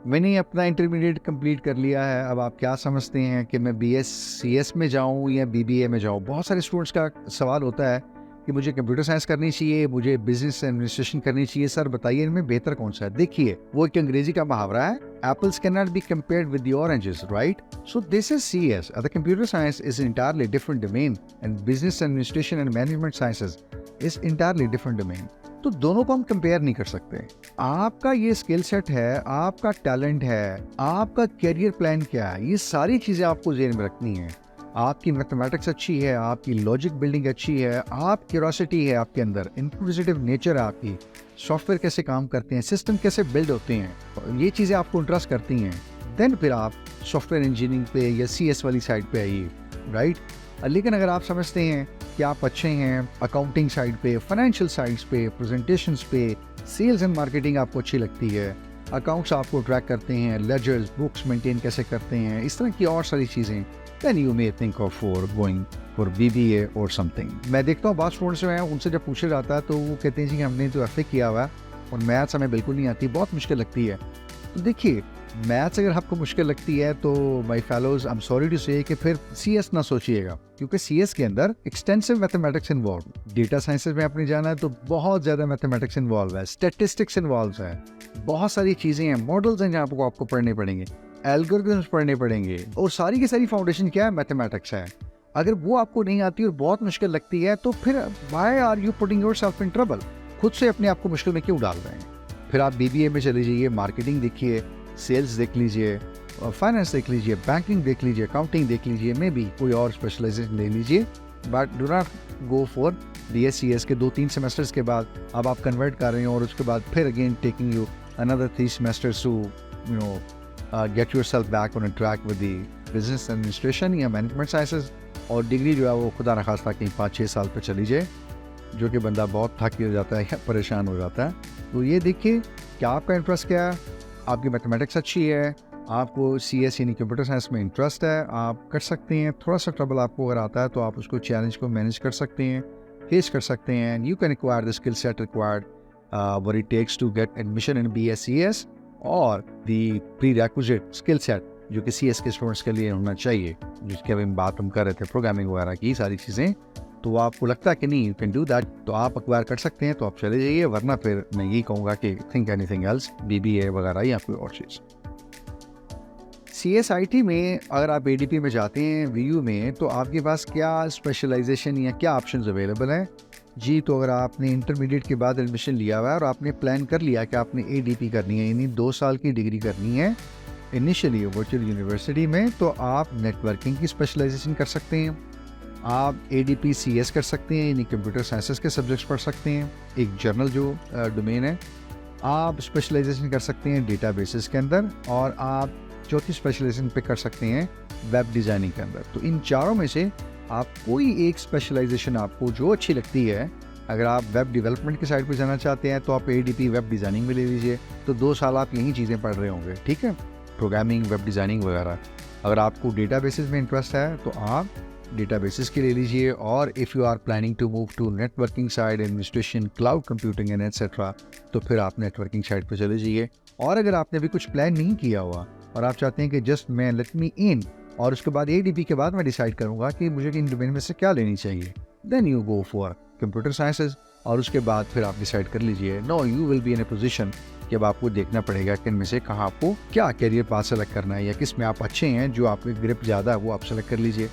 Speaker 1: मैंने अपना इंटरमीडिएट कंप्लीट कर लिया है, अब आप क्या समझते हैं कि मैं BScs में जाऊं या BBA में जाऊं? बहुत सारे स्टूडेंट्स का सवाल होता है कि मुझे कंप्यूटर साइंस करनी चाहिए, मुझे बिजनेस एडमिनिस्ट्रेशन करनी चाहिए, सर बताइए इनमें बेहतर कौन सा है? देखिए, वो एक अंग्रेजी का मुहावरा है, apples can not be compared with the oranges, right? So this is CS, the computer science is entirely different domain and business administration and management sciences is entirely different domain. तो दोनों को हम कंपेयर नहीं कर सकते। आपका ये skill set है, आपका टैलेंट है, आपका करियर प्लान क्या है, ये सारी चीज़ें आपको ज़हन में रखनी है। आपकी मैथमेटिक्स अच्छी है, आपकी लॉजिक बिल्डिंग अच्छी है, आप क्यूरोसिटी है आपके अंदर, इंक्विजिटिव नेचर है आपकी, सॉफ्टवेयर कैसे काम करते हैं, सिस्टम कैसे बिल्ड होते हैं, ये चीज़ें आपको इंटरेस्ट करती हैं, देन फिर आप सॉफ्टवेयर इंजीनियरिंग पे या CS वाली साइड पे आइए, राइट? लेकिन अगर आप समझते हैं कि आप अच्छे हैं अकाउंटिंग साइड पे, फाइनेंशियल साइड्स पे, प्रेजेंटेशंस पे, सेल्स एंड मार्केटिंग आपको अच्छी लगती है, अकाउंट्स आपको ट्रैक करते हैं, लेजर्स, बुक्स मेंटेन कैसे करते हैं, इस तरह की और सारी चीज़ें, then you may think of going for BBA or something। मैं देखता हूँ बहुत स्टूडेंट्स जो हैं उनसे जब पूछा जाता है तो वो कहते हैं जी हमने तो FA किया हुआ है और मैथ्स हमें बिल्कुल नहीं आती, बहुत मुश्किल लगती है। तो देखिए, मैथ्स अगर आपको मुश्किल लगती है तो my fellows, I am sorry to say कि फिर CS ना सोचिएगा, क्योंकि CS के अंदर extensive mathematics involve, data sciences में आपने जाना है तो बहुत ज़्यादा मैथमेटिक्स इन्वॉल्व है, स्टैटिस्टिक्स इन्वॉल्व है, बहुत सारी चीज़ें हैं, मॉडल्स हैं जहाँ आपको पढ़ने पड़ेंगे, एल्गोरिथम्स पढ़ने पड़ेंगे, और सारी की सारी फाउंडेशन क्या है? मैथमेटिक्स है। अगर वो आपको नहीं आती और बहुत मुश्किल लगती है तो फिर why are you putting yourself in trouble? खुद से अपने आप को मुश्किल में क्यों डाल रहे हैं? फिर आप BBA में चले जाइए, मार्केटिंग देखिए, सेल्स देख लीजिए, फाइनेंस देख लीजिए, बैंकिंग देख लीजिए, अकाउंटिंग देख लीजिए, मे बी कोई और स्पेशलाइजेशन ले लीजिए, but do not go for DSCS के 2-3 सेमेस्टर्स के बाद अब आप कन्वर्ट कर रहे हैं और उसके बाद फिर again taking you another 3 semesters to get yourself back on a track with the business administration या management sciences, और डिग्री जो है वो खुदा न खास्ता कहीं 5-6 साल पर चली जाए, जो कि बंदा बहुत थक हो जाता है या परेशान हो जाता है। तो ये देखिए कि आपका इंटरेस्ट क्या है, आपकी मैथमेटिक्स अच्छी है, आपको CS यानी कंप्यूटर साइंस में इंटरेस्ट है, आप कर सकते हैं। थोड़ा सा ट्रबल आपको अगर आता है तो आप उसको चैलेंज को मैनेज कर सकते हैं, फेस कर सकते हैं, and you can acquire the skill set required what it takes to get admission in BSCS और the prerequisite skill set जो कि CS के स्टूडेंट्स के लिए होना चाहिए, जिसके अभी बात हम कर रहे थे प्रोग्रामिंग वगैरह की सारी चीज़ें। तो आपको लगता है कि नहीं यू कैन डू दैट, तो आप एक्वायर कर सकते हैं, तो आप चले जाइए, वरना फिर मैं यही कहूँगा कि थिंक एनीथिंग एल्स, BBA वगैरह या कोई और चीज़। CSIT में अगर आप ADP में जाते हैं VU में, तो आपके पास क्या स्पेशलाइजेशन या क्या ऑप्शंस अवेलेबल हैं जी। तो अगर आपने इंटरमीडिएट के बाद एडमिशन लिया हुआ है और आपने प्लान कर लिया कि आपने ADP करनी है, यानी 2 साल की डिग्री करनी है इनिशियली वर्चुअल यूनिवर्सिटी में, तो आप नेटवर्किंग की स्पेशलाइजेशन कर सकते हैं, आप ADP CS कर सकते हैं, यानी कंप्यूटर साइंसेस के सब्जेक्ट्स पढ़ सकते हैं, एक जर्नल जो डोमेन है। आप स्पेशलाइजेशन कर सकते हैं डेटाबेसेस के अंदर, और आप चौथी स्पेशलाइजेशन पे कर सकते हैं वेब डिज़ाइनिंग के अंदर। तो इन चारों में से आप कोई एक स्पेशलाइजेशन आपको जो अच्छी लगती है, अगर आप वेब डेवलपमेंट की साइड पे जाना चाहते हैं तो आप ADP वेब डिज़ाइनिंग में ले लीजिए, तो 2 साल आप यही चीज़ें पढ़ रहे होंगे, ठीक है, प्रोग्रामिंग, वेब डिज़ाइनिंग वगैरह। अगर आपको डेटाबेसेस में इंटरेस्ट है तो आप डेटाबेसेस के ले लीजिए, और if you are planning to move to networking side, administration, cloud computing and etcetera, तो फिर आप नेटवर्किंग साइड पर चले जाइए। और अगर आपने अभी कुछ प्लान नहीं किया हुआ और आप चाहते हैं कि जस्ट मैं लेट मी इन, और उसके बाद ADP के बाद मैं डिसाइड करूंगा कि मुझे इन डोमेन में से क्या लेनी चाहिए, then you go for computer sciences, और उसके बाद फिर आप डिसाइड कर लीजिए। No, you will be in a position कि अब आपको देखना पड़ेगा कि इनमें से कहाँ आपको क्या कैरियर पाथ सेलेक्ट करना है, या किस में आप अच्छे हैं, जो आपके ग्रिप ज़्यादा है वो आप सेलेक्ट कर लीजिए।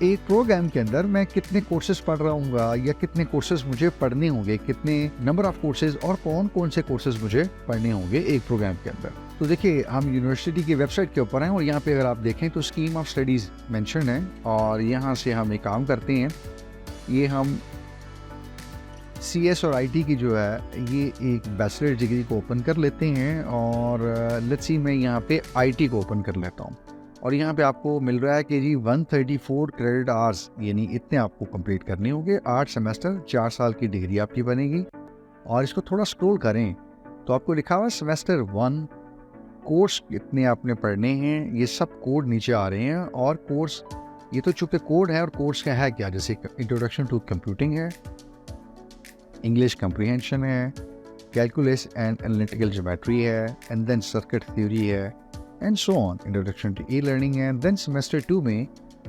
Speaker 1: एक प्रोग्राम के अंदर मैं कितने कोर्सेज पढ़ रहा हूँ या कितने कोर्सेज मुझे पढ़ने होंगे, कितने नंबर ऑफ कोर्सेज और कौन कौन से कोर्सेज मुझे पढ़ने होंगे एक प्रोग्राम के अंदर। तो देखिए, हम यूनिवर्सिटी की वेबसाइट के ऊपर हैं, और यहाँ पे अगर आप देखें तो स्कीम ऑफ स्टडीज़ मेंशन है, और यहाँ से हम एक काम करते हैं, ये हम CS और IT की जो है ये एक बैचलर डिग्री को ओपन कर लेते हैं, और लेट्स सी मैं यहाँ पे IT को ओपन कर लेता हूँ, और यहाँ पे आपको मिल रहा है कि जी 134 क्रेडिट आवर्स, यानी इतने आपको कंप्लीट करने होंगे, 8 सेमेस्टर, 4 साल की डिग्री आपकी बनेगी। और इसको थोड़ा स्क्रॉल करें तो आपको लिखा हुआ सेमेस्टर 1 कोर्स कितने आपने पढ़ने हैं, ये सब कोड नीचे आ रहे हैं। और कोर्स ये तो चूंकि कोड है, और कोर्स का है क्या, जैसे इंट्रोडक्शन टू कंप्यूटिंग है, इंग्लिश कम्प्रीहेंशन है, कैलकुलस एंड एनालिटिकल ज्योमेट्री है, एंड देन सर्किट थ्योरी है, and so on, introduction to learning है। देन सेमेस्टर 2 में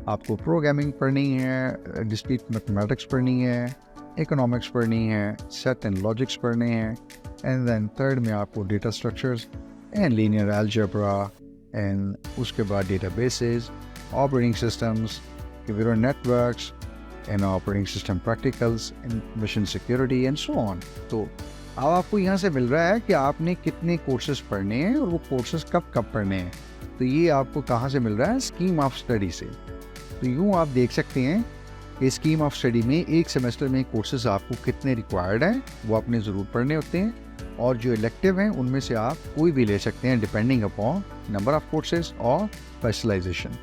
Speaker 1: आपको प्रोग्रामिंग पढ़नी है, डिस्क्रीट मैथमेटिक्स पढ़नी है, इकोनॉमिक्स पढ़नी है, सेट एंड लॉजिक्स पढ़ने हैं, एंड देन थर्ड में आपको data structures and linear algebra, and उसके बाद databases, operating systems, computer networks and operating system practicals, information security and so on. तो अब आपको यहाँ से मिल रहा है कि आपने कितने कोर्सेज पढ़ने हैं और वो कोर्सेज कब कब पढ़ने हैं। तो ये आपको कहाँ से मिल रहा है, स्कीम ऑफ स्टडी से। तो यूँ आप देख सकते हैं कि स्कीम ऑफ स्टडी में एक सेमेस्टर में कोर्सेज आपको कितने रिक्वायर्ड हैं वो आपने ज़रूर पढ़ने होते हैं, और जो इलेक्टिव हैं उनमें से आप कोई भी ले सकते हैं depending upon number of courses और स्पेशलाइजेशन।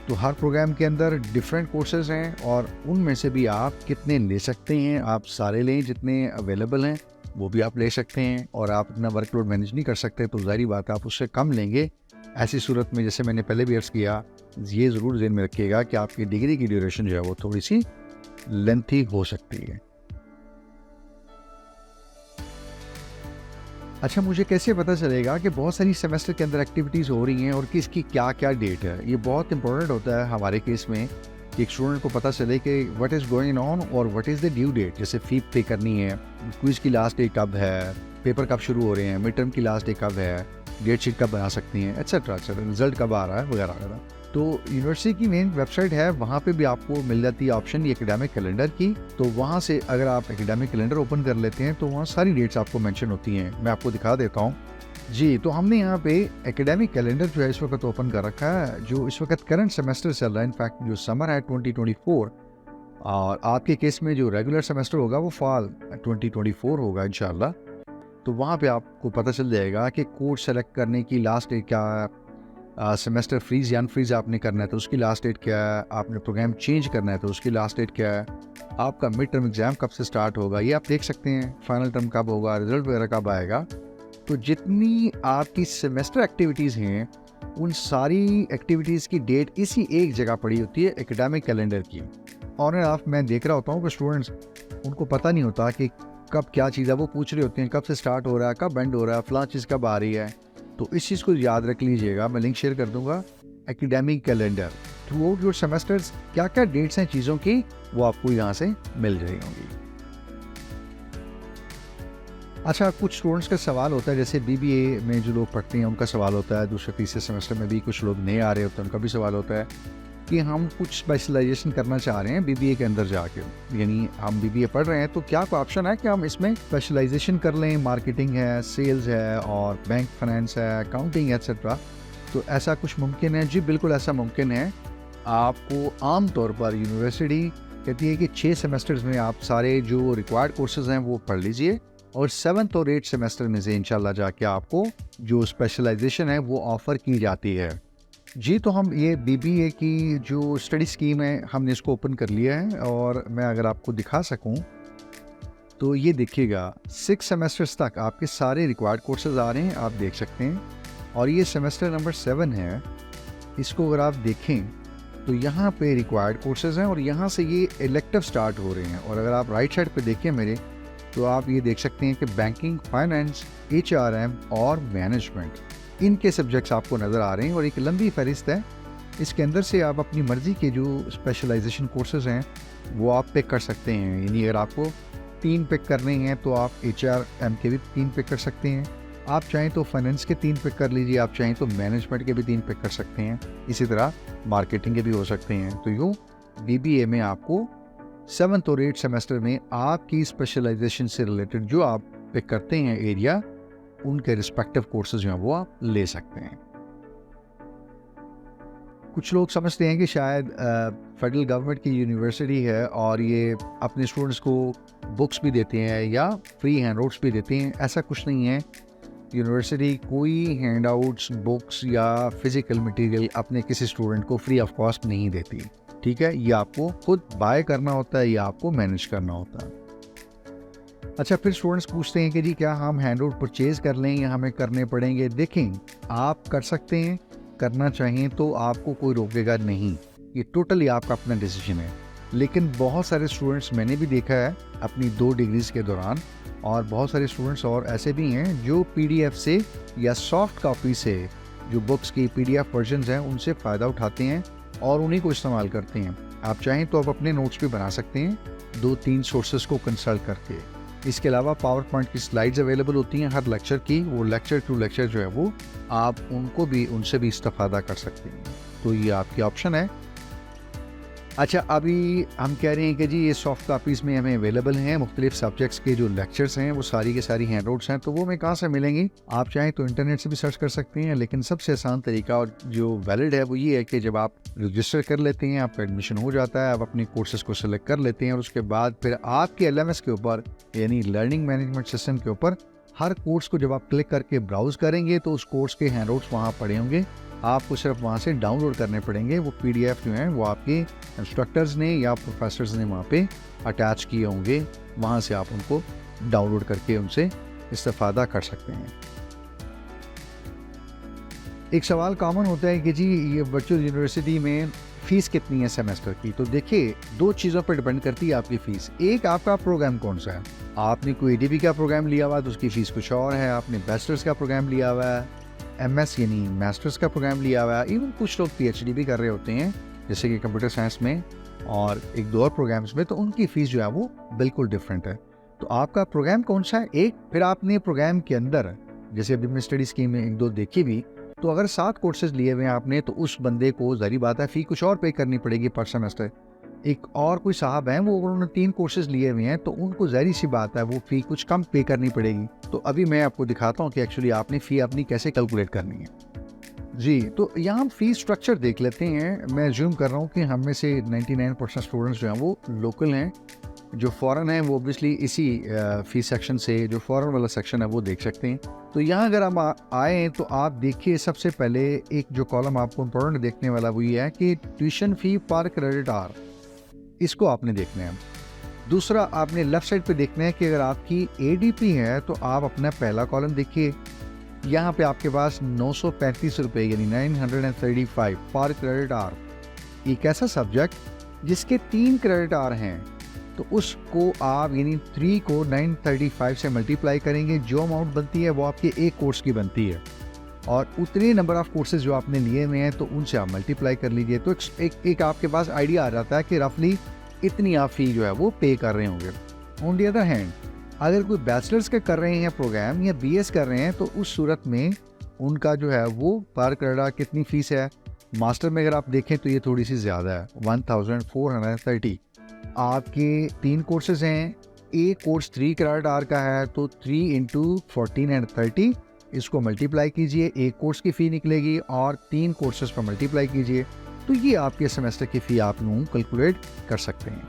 Speaker 1: तो हर प्रोग्राम के अंदर डिफरेंट कोर्सेज हैं, और उनमें से भी आप कितने ले सकते हैं, आप सारे लें जितने अवेलेबल हैं वो भी आप ले सकते हैं। और आप इतना वर्कलोड मैनेज नहीं कर सकते तो जाहिर बात है आप उससे कम लेंगे। ऐसी सूरत में, जैसे मैंने पहले भी अर्ज़ किया, ये ज़रूर ध्यान में रखिएगा कि आपकी डिग्री की ड्यूरेशन जो है वो थोड़ी सी लेंथी हो सकती है। अच्छा, मुझे कैसे पता चलेगा कि बहुत सारी सेमेस्टर के अंदर एक्टिविटीज़ हो रही हैं और किसकी क्या क्या डेट है? ये बहुत इंपॉर्टेंट होता है हमारे केस में कि एक स्टूडेंट को पता चले कि व्हाट इज़ गोइंग ऑन और what is the due date. जैसे फ़ी पे करनी है, क्विज़ की लास्ट डेट कब है, पेपर कब शुरू हो रहे हैं, मिड टर्म की लास्ट डेट कब है, डेट शीट कब बना सकती हैं, एट्सेट्रा एट्सेट्रा, रिजल्ट कब आ रहा है वगैरह वगैरह। तो यूनिवर्सिटी की मेन वेबसाइट है, वहाँ पे भी आपको मिल जाती है ऑप्शन ये एकेडमिक कैलेंडर की। तो वहाँ से अगर आप एकेडमिक कैलेंडर ओपन कर लेते हैं तो वहाँ सारी डेट्स आपको मेंशन होती हैं। मैं आपको दिखा देता हूँ जी, तो हमने यहाँ पे एकेडमिक कैलेंडर जो है इस वक्त ओपन कर रखा है, जो इस वक्त करंट सेमेस्टर चल रहा है। इनफैक्ट जो समर है 2024, और आपके केस में जो रेगुलर सेमेस्टर होगा वो फॉल 2024 होगा इंशाल्लाह। तो वहाँ पे आपको पता चल जाएगा कि कोर्स सेलेक्ट करने की लास्ट डेट क्या है, सेमेस्टर फ्रीज या अनफ्रीज आपने करना है तो उसकी लास्ट डेट क्या है, आपने प्रोग्राम चेंज करना है तो उसकी लास्ट डेट क्या है, आपका मिड टर्म एग्ज़ाम कब से स्टार्ट होगा, ये आप देख सकते हैं, फाइनल टर्म कब होगा, रिजल्ट वगैरह कब आएगा। तो जितनी आपकी सेमेस्टर एक्टिविटीज़ हैं उन सारी एक्टिविटीज़ की डेट इसी एक जगह पड़ी होती है, एकेडमिक कैलेंडर की। ऑन एंड ऑफ मैं देख रहा होता हूँ कि स्टूडेंट्स, उनको पता नहीं होता कि कब क्या चीज़ है, वो पूछ रहे होते हैं कब से स्टार्ट हो रहा है, कब एंड हो रहा है, फलां चीज़ कब आ रही है। तो इस चीज़ को याद रख लीजिएगा, मैं लिंक शेयर कर दूंगा। Academic calendar through out your semesters, क्या क्या डेट्स हैं चीज़ों की, वो आपको यहाँ से मिल रही होंगी। अच्छा, कुछ स्टूडेंट्स का सवाल होता है, जैसे बीबीए में जो लोग पढ़ते हैं उनका सवाल होता है, दूसरे तीसरे सेमेस्टर में भी कुछ लोग नए आ रहे होते हैं, उनका भी सवाल होता है कि हम कुछ स्पेशलाइजेशन करना चाह रहे हैं बीबीए के अंदर जाके, यानी हम बीबीए पढ़ रहे हैं तो क्या कोई ऑप्शन है कि हम इसमें स्पेशलाइजेशन कर लें, मार्केटिंग है, सेल्स है और बैंक फाइनेंस है, अकाउंटिंग एट्सेट्रा। तो ऐसा कुछ मुमकिन है? जी बिल्कुल ऐसा मुमकिन है। आपको आम तौर पर यूनिवर्सिटी कहती है कि 6 सेमेस्टर्स में आप सारे जो रिक्वायर्ड कोर्सेज हैं वो पढ़ लीजिए, और 7th और 8th सेमेस्टर में से इंशाल्लाह जाके आपको जो स्पेशलाइजेशन है वो ऑफ़र की जाती है। जी, तो हम ये बीबीए की जो स्टडी स्कीम है हमने इसको ओपन कर लिया है, और मैं अगर आपको दिखा सकूं तो ये देखिएगा 6 सेमेस्टर्स तक आपके सारे रिक्वायर्ड कोर्सेज आ रहे हैं, आप देख सकते हैं। और ये सेमेस्टर नंबर 7 है, इसको अगर आप देखें तो यहाँ पे रिक्वायर्ड कोर्सेज हैं और यहाँ से ये इलेक्टिव स्टार्ट हो रहे हैं। और अगर आप राइट साइड पे देखें मेरे, तो आप ये देख सकते हैं कि बैंकिंग, फाइनेंस, HRM और मैनेजमेंट, इनके सब्जेक्ट्स आपको नज़र आ रहे हैं और एक लंबी फहरिस्त है। इसके अंदर से आप अपनी मर्ज़ी के जो स्पेशलाइजेशन कोर्सेज हैं वो आप पिक कर सकते हैं। यानी अगर आपको 3 पिक करने हैं तो आप HRM के भी 3 पिक कर सकते हैं, आप चाहें तो फाइनेंस के 3 पिक कर लीजिए, आप चाहें तो मैनेजमेंट के भी 3 पिक कर सकते हैं, इसी तरह मार्केटिंग के भी हो सकते हैं। तो यूँ BBA में आपको 7th और 8th सेमेस्टर में आपकी स्पेशलाइजेशन से रिलेटेड जो आप पिक करते हैं एरिया, उनके रिस्पेक्टिव कोर्सेज जो हैं वो आप ले सकते हैं। कुछ लोग समझते हैं कि शायद फेडरल गवर्नमेंट की यूनिवर्सिटी है और ये अपने स्टूडेंट्स को बुक्स भी देते हैं या फ्री हैंडआउट्स भी देते हैं। ऐसा कुछ नहीं है। यूनिवर्सिटी कोई हैंडआउट्स, बुक्स या फिजिकल मटेरियल अपने किसी स्टूडेंट को फ्री ऑफ कॉस्ट नहीं देती, ठीक है। ये आपको खुद बाय करना होता है या आपको मैनेज करना होता है। अच्छा, फिर स्टूडेंट्स पूछते हैं कि जी क्या हम हैंडआउट परचेज कर लें या हमें करने पड़ेंगे? देखें, आप कर सकते हैं, करना चाहें तो आपको कोई रोकेगा नहीं, ये टोटली आपका अपना डिसीजन है। लेकिन बहुत सारे स्टूडेंट्स मैंने भी देखा है अपनी 2 डिग्रीज के दौरान, और बहुत सारे स्टूडेंट्स और ऐसे भी हैं जो PDF से या सॉफ्ट कॉपी से जो बुक्स की PDF वर्जन्स हैं उनसे फ़ायदा उठाते हैं और उन्हीं को इस्तेमाल करते हैं। आप चाहें तो आप अपने नोट्स भी बना सकते हैं 2-3 सोर्सेज को कंसल्ट करके। इसके अलावा पावर पॉइंट की स्लाइड्स अवेलेबल होती हैं हर लेक्चर की, वो लेक्चर टू लेक्चर जो है वो आप उनसे भी इस्तेफादा कर सकते हैं। तो ये आपकी ऑप्शन है। अच्छा, अभी हम कह रहे हैं कि जी ये सॉफ्ट कापीज़ में हमें अवेलेबल हैं, मुख्तलिफ सब्जेक्ट्स के जो लेक्चर्स हैं वो सारी की सारी हैंडआउट्स हैं, तो वो हमें कहाँ से मिलेंगी? आप चाहें तो इंटरनेट से भी सर्च कर सकते हैं, लेकिन सबसे आसान तरीका और जो वैलिड है वो ये है कि जब आप रजिस्टर कर लेते हैं, आपका एडमिशन हो जाता है, आप अपनी कोर्सेज को सिलेक्ट कर लेते हैं और उसके बाद फिर आपके LMS के ऊपर, यानी लर्निंग मैनेजमेंट सिस्टम के ऊपर, हर कोर्स को जब आप क्लिक करके ब्राउज करेंगे तो उस कोर्स के हैंडआउट्स वहाँ पड़े होंगे, आपको सिर्फ वहाँ से डाउनलोड करने पड़ेंगे। वो PDF जो हैं वो आपके इंस्ट्रक्टर्स ने या प्रोफेसर्स ने वहाँ पे अटैच किए होंगे, वहाँ से आप उनको डाउनलोड करके उनसे इस्तेफादा कर सकते हैं। एक सवाल कॉमन होता है कि जी ये वर्चुअल यूनिवर्सिटी में फ़ीस कितनी है सेमेस्टर की? तो देखिए, 2 चीज़ों पर डिपेंड करती है आपकी फ़ीस। एक, आपका प्रोग्राम कौन सा है। आपने कोई ADB का प्रोग्राम लिया हुआ है तो उसकी फ़ीस कुछ और है, आपने बैचलर्स का प्रोग्राम लिया हुआ है, MS यानी मास्टर्स का प्रोग्राम लिया हुआ है, इवन कुछ लोग PhD भी कर रहे होते हैं जैसे कि कंप्यूटर साइंस में और 1-2 और प्रोग्राम्स में, तो उनकी फ़ीस जो है वो बिल्कुल डिफरेंट है। तो आपका प्रोग्राम कौन सा है एक, फिर आपने प्रोग्राम के अंदर जैसे अभी मैं स्टडी स्कीम में 1-2 देखी भी, तो अगर 7 कोर्सेज लिए हुए हैं आपने तो उस बंदे को ज़ाहिर बात है फ़ी कुछ और पे करनी पड़ेगी पर सेमेस्टर। एक और कोई साहब हैं, वो उन्होंने 3 कोर्सेज लिए हुए हैं, तो उनको ज़ाहिर सी बात है वो फ़ी कुछ कम पे करनी पड़ेगी। तो अभी मैं आपको दिखाता हूँ कि एक्चुअली आपने फ़ी अपनी कैसे कैलकुलेट करनी है। जी, तो यहाँ हम फ़ी स्ट्रक्चर देख लेते हैं। मैं अज़्यूम कर रहा हूँ कि हम में से 99% स्टूडेंट्स जो हैं वो लोकल हैं। जो फ़ॉरेन हैं वो ऑब्वियसली इसी फ़ी सेक्शन से, जो फ़ॉरेन वाला सेक्शन है वो देख सकते हैं। तो यहाँ अगर हम आएँ तो आप देखिए, सबसे पहले एक जो कॉलम आपको इम्पोर्टेंट देखने वाला वो ये है कि ट्यूशन फ़ी पर क्रेडिट आवर, इसको आपने देखना है। दूसरा आपने लेफ़्ट साइड पे देखना है कि अगर आपकी एडीपी है तो आप अपना पहला कॉलम देखिए, यहाँ पे आपके पास 935 रुपये यानी 935 पर क्रेडिट आवर। एक ऐसा सब्जेक्ट जिसके 3 क्रेडिट आवर हैं, तो उसको आप यानी 3 को 935 से मल्टीप्लाई करेंगे, जो अमाउंट बनती है वो आपके एक कोर्स की बनती है, और उतने नंबर ऑफ कोर्सेज जो आपने लिए हुए हैं तो उनसे आप मल्टीप्लाई कर लीजिए। तो एक आपके पास आइडिया आ जाता है कि रफली इतनी आप फ़ी जो है वो पे कर रहे होंगे। ऑन दी अदर हैंड, अगर कोई बैचलर्स के कर रहे हैं प्रोग्राम या बीएस कर रहे हैं, तो उस सूरत में उनका जो है वो पर क्रेडिट कितनी फ़ीस है। मास्टर में अगर आप देखें तो ये थोड़ी सी ज़्यादा है, 1430। आपके 3 कोर्सेज हैं, एक कोर्स 3 क्रेडिट आवर का है, तो 3 इंटू 14 एंड 30 इसको मल्टीप्लाई कीजिए, एक कोर्स की फ़ी निकलेगी, और 3 कोर्सेज पर मल्टीप्लाई कीजिए, तो ये आपके सेमेस्टर की फ़ी आप लोग कैलकुलेट कर सकते हैं।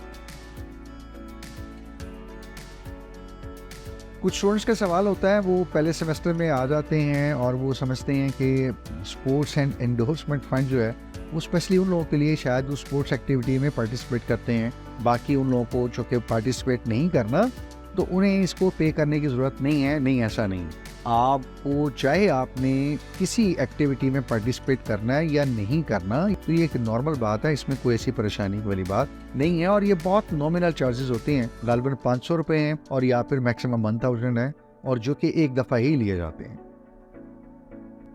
Speaker 1: कुछ स्टूडेंट्स का सवाल होता है, वो पहले सेमेस्टर में आ जाते हैं और वो समझते हैं कि स्पोर्ट्स एंड एंडोर्समेंट फंड जो है वो स्पेशली उन लोगों के लिए, शायद वो स्पोर्ट्स एक्टिविटी में पार्टिसिपेट करते हैं, बाकी उन लोगों को जो कि पार्टिसिपेट नहीं करना, तो उन्हें इसको पे करने की ज़रूरत नहीं है। नहीं, ऐसा नहीं। आपको चाहे आपने किसी एक्टिविटी में पार्टिसिपेट करना है या नहीं करना, तो ये एक नॉर्मल बात है, इसमें कोई ऐसी परेशानी वाली बात नहीं है। और ये बहुत नॉमिनल चार्जेस होते हैं, गालबन 500 रुपये हैं, और या फिर मैक्सिमम 1000 है, और जो कि एक दफ़ा ही लिए जाते हैं।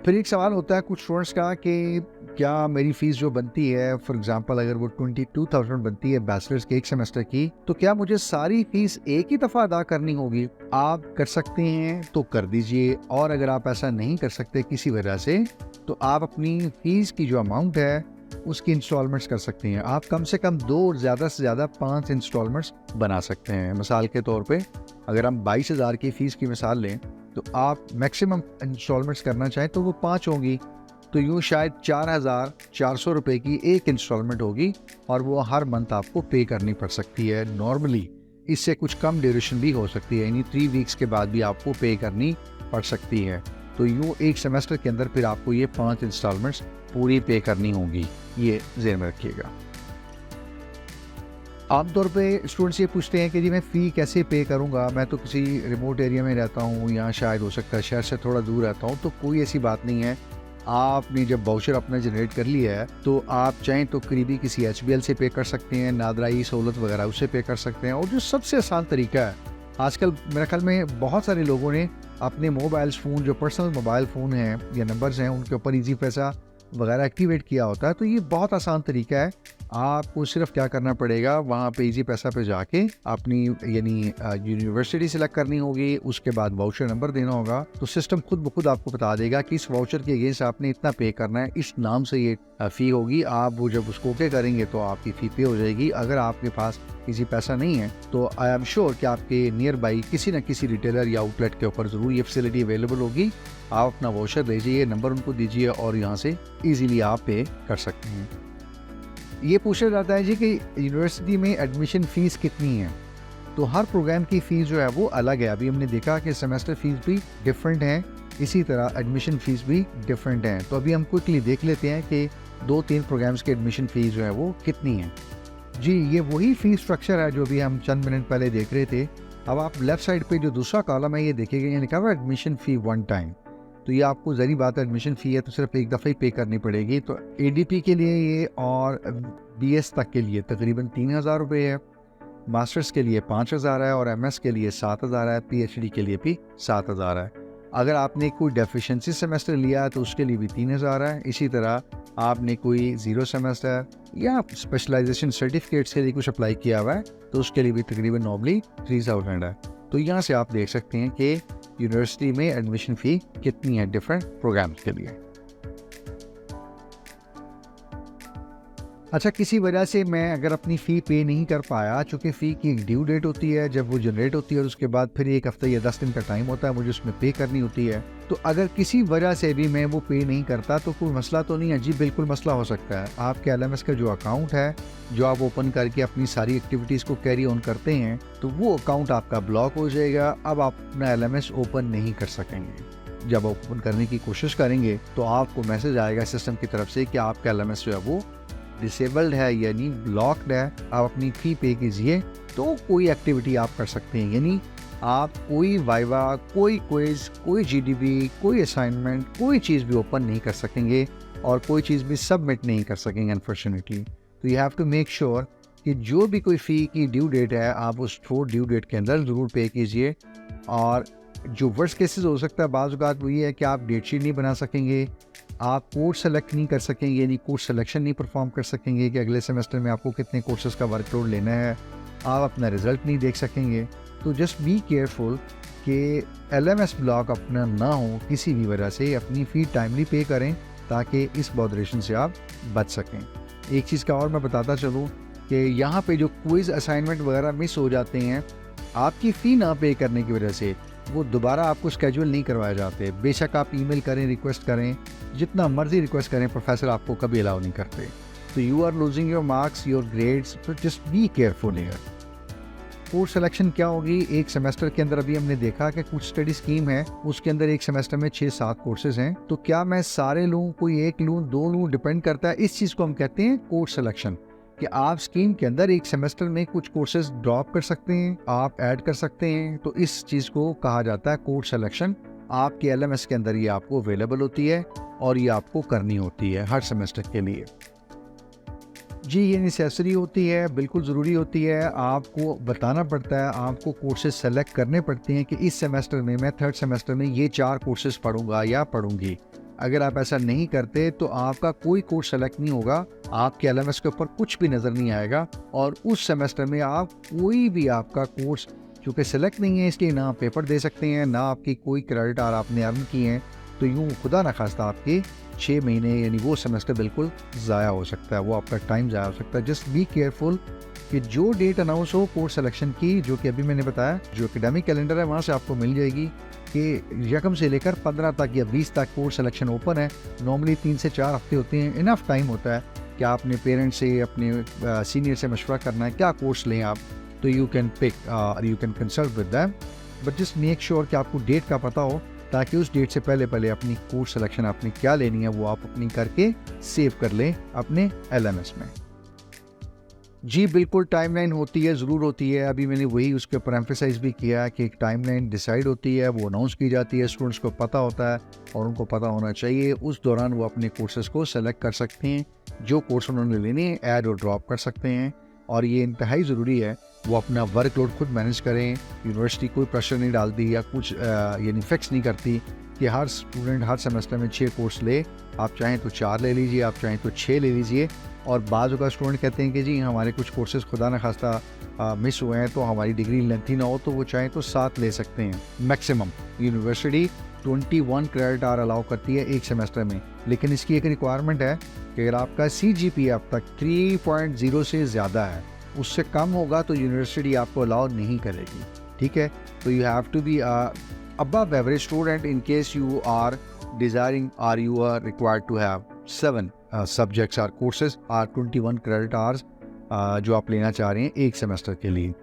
Speaker 1: फिर एक सवाल होता है कुछ स्टूडेंट्स का कि क्या मेरी फ़ीस जो बनती है, फॉर एग्जांपल अगर वो 22,000 बनती है बैचलर्स के एक सेमेस्टर की, तो क्या मुझे सारी फ़ीस एक ही दफ़ा अदा करनी होगी? आप कर सकते हैं तो कर दीजिए, और अगर आप ऐसा नहीं कर सकते किसी वजह से, तो आप अपनी फ़ीस की जो अमाउंट है उसकी इंस्टॉलमेंट्स कर सकते हैं। आप कम से कम 2 और ज़्यादा से ज़्यादा 5 इंस्टॉलमेंट्स बना सकते हैं। मिसाल के तौर पे अगर हम 22,000 की फ़ीस की मिसाल लें, तो आप मैक्सिमम इंस्टॉलमेंट्स करना चाहें तो वो 5 होंगी, तो यूँ शायद 4,400 रुपये की एक इंस्टॉलमेंट होगी, और वो हर मंथ आपको पे करनी पड़ सकती है नॉर्मली। इससे कुछ कम ड्यूरेशन भी हो सकती है, यानी 3 वीक्स के बाद भी आपको पे करनी पड़ सकती है। तो यूँ एक सेमेस्टर के अंदर फिर आपको ये 5 इंस्टॉलमेंट्स पूरी पे करनी होगी, ये ज़हन में रखिएगा। आमतौर पे स्टूडेंट्स ये पूछते हैं कि जी मैं फ़ी कैसे पे करूँगा, मैं तो किसी रिमोट एरिया में रहता हूँ, या शायद हो सकता है शहर से थोड़ा दूर रहता हूँ। तो कोई ऐसी बात नहीं है। आपने जब वाउचर अपना जनरेट कर लिया है, तो आप चाहें तो करीबी किसी HBL से पे कर सकते हैं, नादराई सहूलत वगैरह उससे पे कर सकते हैं। और जो सबसे आसान तरीका है, आजकल मेरे ख्याल में बहुत सारे लोगों ने अपने मोबाइल फ़ोन, जो पर्सनल मोबाइल फ़ोन हैं या नंबर्स हैं, उनके ऊपर ईजी पैसा वगैरह एक्टिवेट किया होता है। तो ये बहुत आसान तरीका है। आपको सिर्फ क्या करना पड़ेगा, वहाँ पे ईजी पैसा पे जाके अपनी यानी यूनिवर्सिटी सिलेक्ट करनी होगी, उसके बाद वाउचर नंबर देना होगा, तो सिस्टम खुद ब खुद आपको बता देगा कि इस वाउचर के अगेंस्ट आपने इतना पे करना है, इस नाम से ये फ़ी होगी। आप वो जब उसको ओके करेंगे तो आपकी फ़ी पे हो जाएगी। अगर आपके पास ईजी पैसा नहीं है, तो आई एम श्योर कि आपके नियर बाई किसी न किसी रिटेलर या आउटलेट के ऊपर ज़रूर ये फैसिलिटी अवेलेबल होगी। आप अपना वाउचर लीजिए, नंबर उनको दीजिए, और यहाँ से ईजीली आप पे कर सकते हैं। ये पूछा जाता है जी कि यूनिवर्सिटी में एडमिशन फ़ीस कितनी है, तो हर प्रोग्राम की फ़ीस जो है वो अलग है। अभी हमने देखा कि सेमेस्टर फ़ीस भी डिफरेंट है, इसी तरह एडमिशन फ़ीस भी डिफरेंट है। तो अभी हम क्विकली देख लेते हैं कि 2-3 प्रोग्राम्स की एडमिशन फ़ीस जो है वो कितनी है। जी, ये वही फ़ीस स्ट्रक्चर है जो भी हम चंद मिनट पहले देख रहे थे। अब आप लेफ़्ट साइड पे जो दूसरा कॉलम है ये देखिएगा, ये लिखा हुआ है एडमिशन फ़ी वन टाइम। तो ये आपको ज़ाहिर बात है, एडमिशन फ़ी है तो सिर्फ एक दफ़ा ही पे करनी पड़ेगी। तो एडीपी के लिए ये और बीएस तक के लिए तकरीबन 3,000 रुपये है, मास्टर्स के लिए 5,000 है, और एमएस के लिए 7,000 है, पीएचडी के लिए भी 7,000 है। अगर आपने कोई डेफिशिएंसी सेमेस्टर लिया है तो उसके लिए भी 3,000 है। इसी तरह आपने कोई 0 सेमेस्टर या स्पेशलाइजेशन सर्टिफिकेट्स के लिए कुछ अप्लाई किया हुआ है तो उसके लिए भी तकरीबन नॉर्मली 3,000 है। तो यहाँ से आप देख सकते हैं कि यूनिवर्सिटी में एडमिशन फ़ी कितनी है डिफरेंट प्रोग्राम्स के लिए। अच्छा, किसी वजह से मैं अगर अपनी फ़ी पे नहीं कर पाया, चूँकि फ़ी की एक ड्यू डेट होती है, जब वो जनरेट होती है और उसके बाद फिर 1 हफ़्ता या 10 दिन का टाइम होता है मुझे उसमें पे करनी होती है। तो अगर किसी वजह से भी मैं वो पे नहीं करता तो कोई मसला तो नहीं है? जी बिल्कुल मसला हो सकता है। आपके एलएमएस का जो अकाउंट है, जो आप ओपन करके अपनी सारी एक्टिविटीज़ को कैरी ऑन करते हैं, तो वो अकाउंट आपका ब्लॉक हो जाएगा। अब आप अपना एलएमएस ओपन नहीं कर सकेंगे। जब ओपन करने की कोशिश करेंगे तो आपको मैसेज आएगा सिस्टम की तरफ से कि आपका एलएमएस जो है वो डिसेबल्ड है, यानी ब्लॉक्ड है। आप अपनी फ़ी पे कीजिए तो कोई एक्टिविटी आप कर सकते हैं, यानी आप कोई वाइवा, कोई क्विज, कोई जीडीबी, कोई असाइनमेंट, कोई चीज़ भी ओपन नहीं कर सकेंगे और कोई चीज़ भी सबमिट नहीं कर सकेंगे अनफॉर्चुनेटली। तो you have to make sure कि जो भी कोई फ़ी की ड्यू डेट है आप उस ड्यू डेट के अंदर ज़रूर पे कीजिए। और जो वर्स्ट केसेस हो सकता है बाज़ औक़ात वो ये है कि आप डेट शीट नहीं बना सकेंगे, आप कोर्स सेलेक्ट नहीं कर सकेंगे, यानी कोर्स सिलेक्शन नहीं परफॉर्म कर सकेंगे कि अगले सेमेस्टर में आपको कितने कोर्सेज़ का वर्कलोड लेना है, आप अपना रिज़ल्ट नहीं देख सकेंगे। तो जस्ट बी केयरफुल कि एलएमएस ब्लॉक अपना ना हो किसी भी वजह से। अपनी फ़ी टाइमली पे करें ताकि इस बॉदरेशन से आप बच सकें। एक चीज़ का और मैं बताता चलूँ कि यहाँ पे जो क्विज़ असाइनमेंट वगैरह मिस हो जाते हैं, आपकी फ़ी ना पे करने की वजह से वो दोबारा आपको शेड्यूल नहीं करवाए जाते। बेशक आप ईमेल करें, रिक्वेस्ट करें, जितना मर्जी रिक्वेस्ट करें, प्रोफेसर आपको कभी अलाउ नहीं करते। तो you are losing your marks, your grades, तो just be careful here. Course selection क्या होगी एक सेमेस्टर के अंदर? अभी हमने देखा कि कुछ स्टडी स्कीम है उसके अंदर एक सेमेस्टर में 6-7 कोर्सेज हैं, तो क्या मैं सारे लूँ, कोई एक लूँ, 2 लूँ, डिपेंड करता है। इस चीज़ को हम कहते हैं कोर्स सिलेक्शन, कि आप स्कीम के अंदर एक सेमेस्टर में कुछ कोर्सेज ड्रॉप कर सकते हैं, आप ऐड कर सकते हैं। तो इस चीज़ को कहा जाता है कोर्स सिलेक्शन। आपके एलएमएस के अंदर ये आपको अवेलेबल होती है और ये आपको करनी होती है हर सेमेस्टर के लिए। जी, ये नेसेसरी होती है, बिल्कुल ज़रूरी होती है। आपको बताना पड़ता है, आपको कोर्सेज सेलेक्ट करने पड़ते हैं कि इस सेमेस्टर में मैं 3rd सेमेस्टर में ये 4 कोर्सेज पढ़ूंगा या पढ़ूंगी। अगर आप ऐसा नहीं करते तो आपका कोई कोर्स सेलेक्ट नहीं होगा, आपके एलएमएस के ऊपर कुछ भी नज़र नहीं आएगा और उस सेमेस्टर में आप कोई भी आपका कोर्स चूँकि सेलेक्ट नहीं है इसलिए ना पेपर दे सकते हैं, ना आपकी कोई क्रेडिट आर आपने अर्न किए हैं। तो यूँ खुदा न खास्ता आपके 6 महीने यानी वो सेमेस्टर बिल्कुल ज़ाया हो सकता है, वो आपका टाइम ज़ाया हो सकता है। जस्ट बी केयरफुल कि जो डेट अनाउंस हो कोर्स सिलेक्शन की, जो कि अभी मैंने बताया, जो एकेडमिक कैलेंडर है वहाँ से आपको मिल जाएगी कि यकम से लेकर 15 तक या 20 तक कोर्स सिलेक्शन ओपन है। नॉर्मली 3 से 4 हफ्ते होते हैं, इनफ टाइम होता है कि आपने पेरेंट्स से, अपने सीनियर से मशवरा करना है क्या कोर्स लें आप, तो यू कैन पिक और you can consult with them. But just make sure कि आपको डेट का पता हो ताकि उस डेट से पहले अपनी कोर्स सिलेक्शन आपने क्या लेनी है वो आप अपनी करके सेव कर लें अपने एलएमएस में। जी बिल्कुल, टाइमलाइन होती है, ज़रूर होती है। अभी मैंने वही उसके ऊपर एम्फेसाइज भी किया कि एक टाइमलाइन डिसाइड होती है, वो अनाउंस की जाती है, स्टूडेंट्स को पता होता है और उनको पता होना चाहिए। उस दौरान वो अपने कोर्सेज़ को सेलेक्ट कर सकते हैं, जो कोर्स उन्होंने लेने हैं ऐड और ड्रॉप कर सकते हैं। और ये इंतहाई ज़रूरी है वो अपना वर्कलोड खुद मैनेज करें। यूनिवर्सिटी कोई प्रेशर नहीं डालती या कुछ यानी फिक्स नहीं करती कि हर स्टूडेंट हर सेमेस्टर में 6 कोर्स ले। आप चाहें तो 4 ले लीजिए, आप चाहें तो 6 ले लीजिए। और बाज़ का स्टूडेंट कहते हैं कि जी हमारे कुछ कोर्सेज़ खुदा न खास्ता मिस हुए हैं तो हमारी डिग्री लेंथी ना हो, तो वो चाहें तो 7 ले सकते हैं maximum. University 21 credit hour allow करती है एक सेमेस्टर में, लेकिन इसकी एक रिक्वायरमेंट है कि अगर आपका CGPA अब तक 3.0 से ज़्यादा है, उससे कम होगा तो यूनिवर्सिटी आपको अलाउ नहीं करेगी। ठीक है, तो you have to be above average student in case you are desiring or you are required to have 7 subjects or courses or 21 credit hours जो आप लेना चाह रहे हैं एक सेमेस्टर के लिए।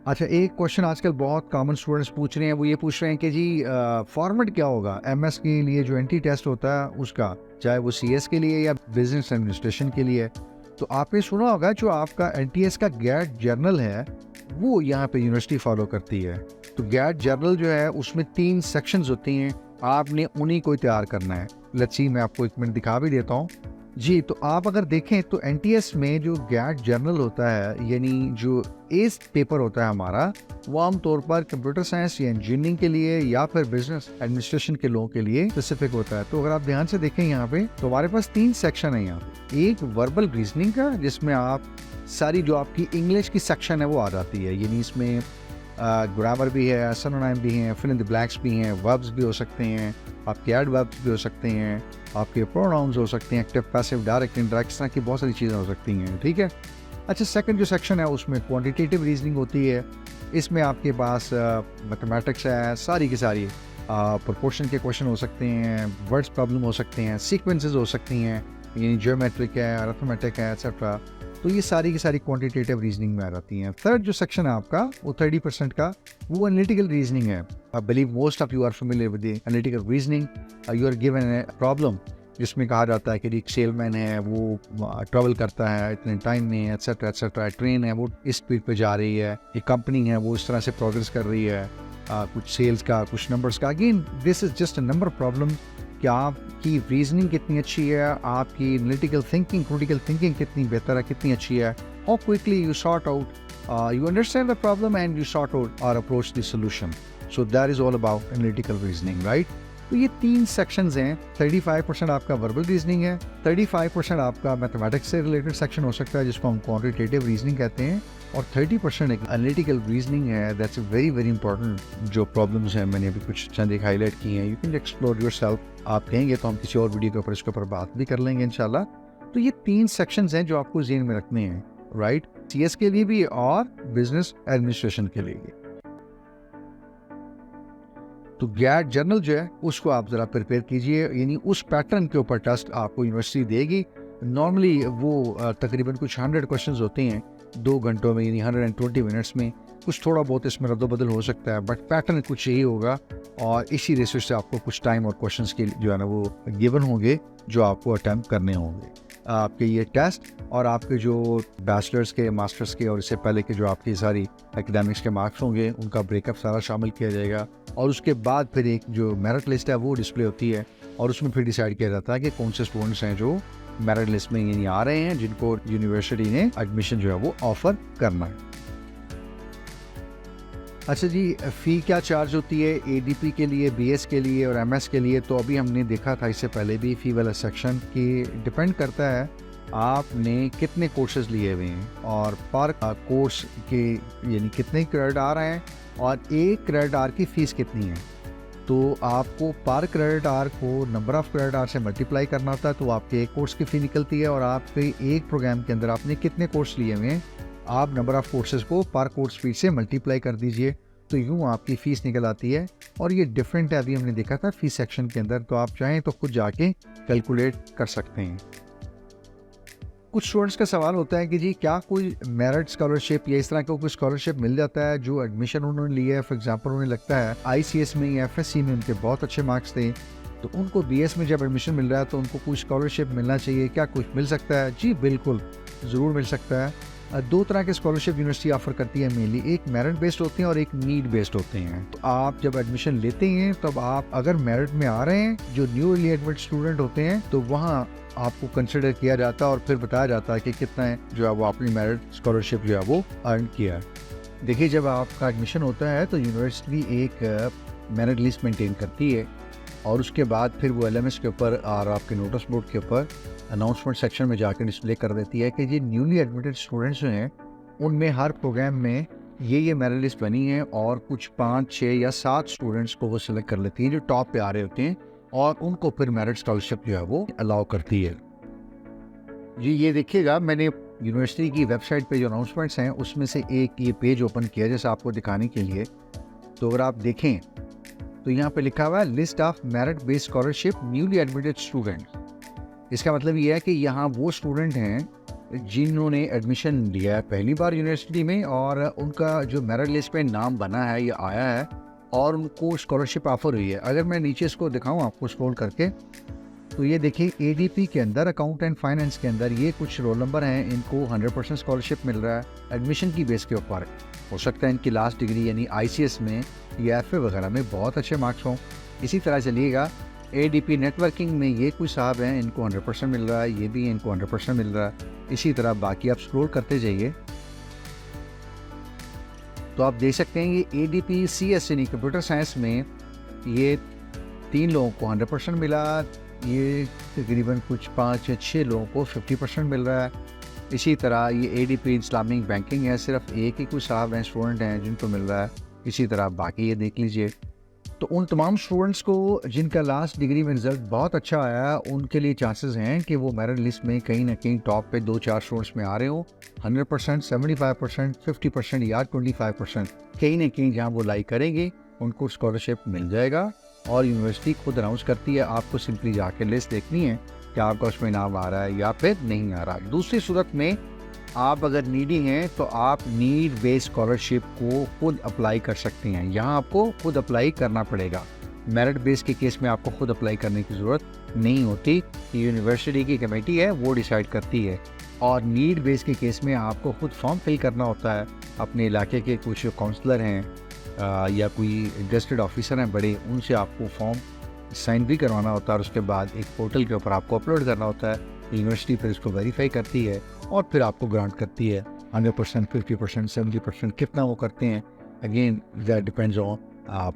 Speaker 1: अच्छा, एक क्वेश्चन आजकल बहुत कॉमन स्टूडेंट्स पूछ रहे हैं, वो ये पूछ रहे हैं कि जी फॉर्मेट क्या होगा MS के लिए जो एंट्री टेस्ट होता है उसका, चाहे वो CS के लिए या बिजनेस एडमिनिस्ट्रेशन के लिए। तो आपने सुना होगा जो आपका NTS का गैट जर्नल है वो यहाँ पे यूनिवर्सिटी फॉलो करती है। तो गैट जर्नल जो है उसमें 3 सेक्शंस होती हैं, आपने उन्हीं को तैयार करना है। लेट्स सी, मैं आपको 1 मिनट दिखा भी देता हूँ। जी, तो आप अगर देखें तो NTS में जो गैट जर्नल होता है यानी जो एस पेपर होता है हमारा, वो आमतौर पर कंप्यूटर साइंस या इंजीनियरिंग के लिए या फिर बिजनेस एडमिनिस्ट्रेशन के लोगों के लिए स्पेसिफिक होता है। तो अगर आप ध्यान से देखें यहाँ पे तो हमारे पास 3 सेक्शन है यहाँ पे। एक वर्बल रीजनिंग का जिसमें आप सारी जो आपकी इंग्लिश की सेक्शन है वो आ जाती है, यानी इसमें ग्रामर भी है, सिनोनिम भी हैं, फिल इन द ब्लैंक्स भी हैं, वर्ब्स भी हो सकते हैं, आपके एडवर्ब्स भी हो सकते हैं, आपके प्रोनाउंस हो सकते हैं, एक्टिव, पैसिव, डायरेक्ट, इनडायरेक्ट, इस तरह की बहुत सारी चीज़ें हो सकती हैं, ठीक है। अच्छा, सेकंड जो सेक्शन है उसमें क्वांटिटेटिव रीजनिंग होती है। इसमें आपके पास मैथमेटिक्स है, सारी की सारी प्रोपोर्शन के क्वेश्चन हो सकते हैं, वर्ड्स प्रॉब्लम हो सकते हैं, सीक्वेंसेस हो सकती हैं, यानी ज्योमेट्रिक है, अरिथमेटिक है, एक्सेट्रा। तो ये सारी की सारी क्वांटिटेटिव रीजनिंग में आ जाती हैं। थर्ड जो सेक्शन है आपका वो 30% का, वो एनालिटिकल रीजनिंग है। I believe most of you are familiar with the analytical reasoning. You are given a problem जिसमें कहा जाता है कि एक सेलमैन है, वो ट्रैवल करता है इतने टाइम में, एक्सेट्रा एक्सेट्रा। ट्रेन है वो इस स्पीड पे जा रही है, एक कंपनी है वो इस तरह से प्रोग्रेस कर रही है, कुछ सेल्स का, कुछ नंबर्स का। Again this is just a number problem कि आपकी रीजनिंग कितनी अच्छी है, आपकी एनालिटिकल थिंकिंग, क्रिटिकल थिंकिंग कितनी बेहतर है, कितनी अच्छी है, how quickly you sort out, you understand the problem and you sort out or approach the solution. So that is all about analytical reasoning, right? तो ये 3 सेक्शंस हैं। 35% आपका वर्बल रीजनिंग है, 35% आपका मैथमेटिक्स से रिलेटेड सेक्शन हो सकता है जिसको हम क्वांटिटेटिव रीजनिंग कहते हैं, और 30% एक एनालिटिकल रीजनिंग है। That's very very important. जो प्रॉब्लम्स हैं मैंने अभी कुछ चंद एक हाईलाइट की हैं, यू कैन एक्सप्लोर योरसेल्फ। आप कहेंगे तो हम किसी और वीडियो के ऊपर इसके ऊपर बात भी कर लेंगे इंशाल्लाह। तो ये 3 सेक्शंस हैं जो आपको ज़हन में रखने हैं, राइट, सीएस के लिए भी और बिजनेस एडमिनिस्ट्रेशन के लिए भी। तो गैट जर्नल जो है उसको आप ज़रा प्रिपेयर कीजिए, यानी उस पैटर्न के ऊपर टेस्ट आपको यूनिवर्सिटी देगी। नॉर्मली वो तकरीबन कुछ 100 क्वेश्चंस होते हैं 2 घंटों में, यानी 120 मिनट्स में। कुछ थोड़ा बहुत इसमें रद्दबदल हो सकता है, बट पैटर्न कुछ यही होगा, और इसी रेशो से आपको कुछ टाइम और क्वेश्चंस के जो है ना वो गिवन होंगे जो आपको अटैम्प्ट करने होंगे। आपके ये टेस्ट और आपके जो बैचलर्स के, मास्टर्स के और इससे पहले के जो आपकी सारी एकेडमिक्स के मार्क्स होंगे उनका ब्रेकअप सारा शामिल किया जाएगा, और उसके बाद फिर एक जो मेरिट लिस्ट है वो डिस्प्ले होती है, और उसमें फिर डिसाइड किया जाता है कि कौन से स्टूडेंट्स हैं जो मेरिट लिस्ट में यानी आ रहे हैं, जिनको यूनिवर्सिटी ने एडमिशन जो है वो ऑफर करना है। अच्छा जी, फ़ी क्या चार्ज होती है एडीपी के लिए, बीएस के लिए और एमएस के लिए? तो अभी हमने देखा था इससे पहले भी फ़ी वाला सेक्शन कि डिपेंड करता है आपने कितने कोर्सेज लिए हुए हैं और पर कोर्स के यानी कितने क्रेडिट आ रहे हैं और एक क्रेडिट आर की फ़ीस कितनी है। तो आपको पर क्रेडिट आर को नंबर ऑफ़ क्रेडिट आर से मल्टीप्लाई करना होता है, तो आपके एक कोर्स की फ़ी निकलती है, और आपके एक प्रोग्राम के अंदर आपने कितने कोर्स लिए हुए हैं, आप नंबर ऑफ़ कोर्सेज को पर कोर्स फी से मल्टीप्लाई कर दीजिए, तो यूँ आपकी फ़ीस निकल आती है। और ये डिफरेंट है, अभी हमने देखा था फ़ीस सेक्शन के अंदर, तो आप चाहें तो खुद जाके कैलकुलेट कर सकते हैं। कुछ स्टूडेंट्स का सवाल होता है कि जी क्या कोई मेरिट स्कॉलरशिप या इस तरह का कोई स्कॉलरशिप मिल जाता है जो एडमिशन उन्होंने लिया है, फॉर एग्जांपल उन्हें लगता है आईसीएस में या एफएससी में उनके बहुत अच्छे मार्क्स थे, तो उनको बीएस में जब एडमिशन मिल रहा है तो उनको कोई स्कॉलरशिप मिलना चाहिए, क्या कुछ मिल सकता है? जी बिल्कुल, ज़रूर मिल सकता है। 2 तरह के स्कॉलरशिप यूनिवर्सिटी ऑफर करती है मेनली, एक मेरिट बेस्ड होते हैं और एक नीड बेस्ड होते हैं। तो आप जब एडमिशन लेते हैं तब आप अगर मेरिट में आ रहे हैं, जो न्यूली एडमिट स्टूडेंट होते हैं, तो वहाँ आपको कंसिडर किया जाता है और फिर बताया जाता है कि कितना है जो है वो आपने मेरिट स्कॉलरशिप जो है वो अर्न किया है। देखिए, जब आपका एडमिशन होता है तो यूनिवर्सिटी एक मेरिट लिस्ट मेंटेन करती है, और उसके बाद फिर वो एलएमएस के ऊपर और आपके नोटिस बोर्ड के ऊपर अनाउंसमेंट सेक्शन में जाकर डिस्प्ले कर देती है कि ये न्यूली एडमिटेड स्टूडेंट्स जो हैं उनमें हर प्रोग्राम में ये मेरिट लिस्ट बनी है, और कुछ 5, 6 या 7 स्टूडेंट्स को वो सिलेक्ट कर लेती हैं जो टॉप पे आ रहे होते हैं, और उनको फिर मेरिट स्कॉलरशिप जो है वो अलाउ करती है। जी ये देखिएगा, मैंने यूनिवर्सिटी की वेबसाइट पे जो अनाउंसमेंट्स हैं उसमें से एक ये पेज ओपन किया जैसे आपको दिखाने के लिए। तो अगर आप देखें तो यहाँ पे लिखा हुआ है list of merit based scholarship newly admitted student. इसका मतलब ये है कि यहाँ वो स्टूडेंट हैं जिन्होंने एडमिशन लिया है पहली बार यूनिवर्सिटी में, और उनका जो मेरिट लिस्ट पे नाम बना है या आया है और उनको स्कॉलरशिप ऑफर हुई है। अगर मैं नीचे इसको दिखाऊं आपको स्क्रॉल करके, तो ये देखिए एडीपी के अंदर, अकाउंट एंड फाइनेंस के अंदर ये कुछ रोल नंबर हैं, इनको 100% स्कॉलरशिप मिल रहा है एडमिशन की बेस के ऊपर। हो सकता है इनकी लास्ट डिग्री यानी आईसीएस में या एफए वगैरह में बहुत अच्छे मार्क्स हों। इसी तरह चलिएगा, एडीपी नेटवर्किंग में ये कुछ साहब हैं, इनको 100% मिल रहा है, ये भी इनको 100% मिल रहा है। इसी तरह बाकी आप स्क्रॉल करते जाइए तो आप देख सकते हैं ये एडीपी सीएस यानी कंप्यूटर साइंस में ये 3 लोगों को 100% मिला, ये तकरीबन कुछ 5 या 6 लोगों को 50% मिल रहा है। इसी तरह ये एडीपी इस्लामिक बैंकिंग है, सिर्फ एक ही कुछ साहब हैं, स्टूडेंट हैं जिनको मिल रहा है इसी तरह बाकी ये देख लीजिए। तो उन तमाम स्टूडेंट्स को जिनका लास्ट डिग्री में रिजल्ट बहुत अच्छा आया, उनके लिए चांसेस हैं कि वो मेरिट लिस्ट में कहीं ना कहीं टॉप पे 2-4 स्टूडेंट्स में आ रहे हो। 100%, 75%, 50% या 25% कहीं ना कहीं जहाँ वो लाइक करेंगे उनको स्कॉलरशिप मिल जाएगा। और यूनिवर्सिटी खुद अनाउंस करती है, आपको सिंपली जाके लिस्ट देखनी है कि आपका उसमें नाम आ रहा है या फिर नहीं आ रहा। दूसरी सूरत में आप अगर नीडी हैं तो आप नीड बेस्ड स्कॉलरशिप को खुद अप्लाई कर सकते हैं। यहाँ आपको खुद अप्लाई करना पड़ेगा। मेरिट बेस के केस में आपको खुद अप्लाई करने की ज़रूरत नहीं होती, यूनिवर्सिटी की कमेटी है वो डिसाइड करती है। और नीड बेस के केस में आपको खुद फॉर्म फिल करना होता है। अपने इलाके के कुछ काउंसलर हैं या कोई गजेटेड ऑफिसर हैं बड़े, उनसे आपको फॉर्म साइन भी करवाना होता है और उसके बाद एक पोर्टल के ऊपर आपको अपलोड करना होता है। यूनिवर्सिटी फिर इसको वेरीफाई करती है और फिर आपको ग्रांट करती है। 100%, 50%, 70% कितना वो करते हैं, again that depends on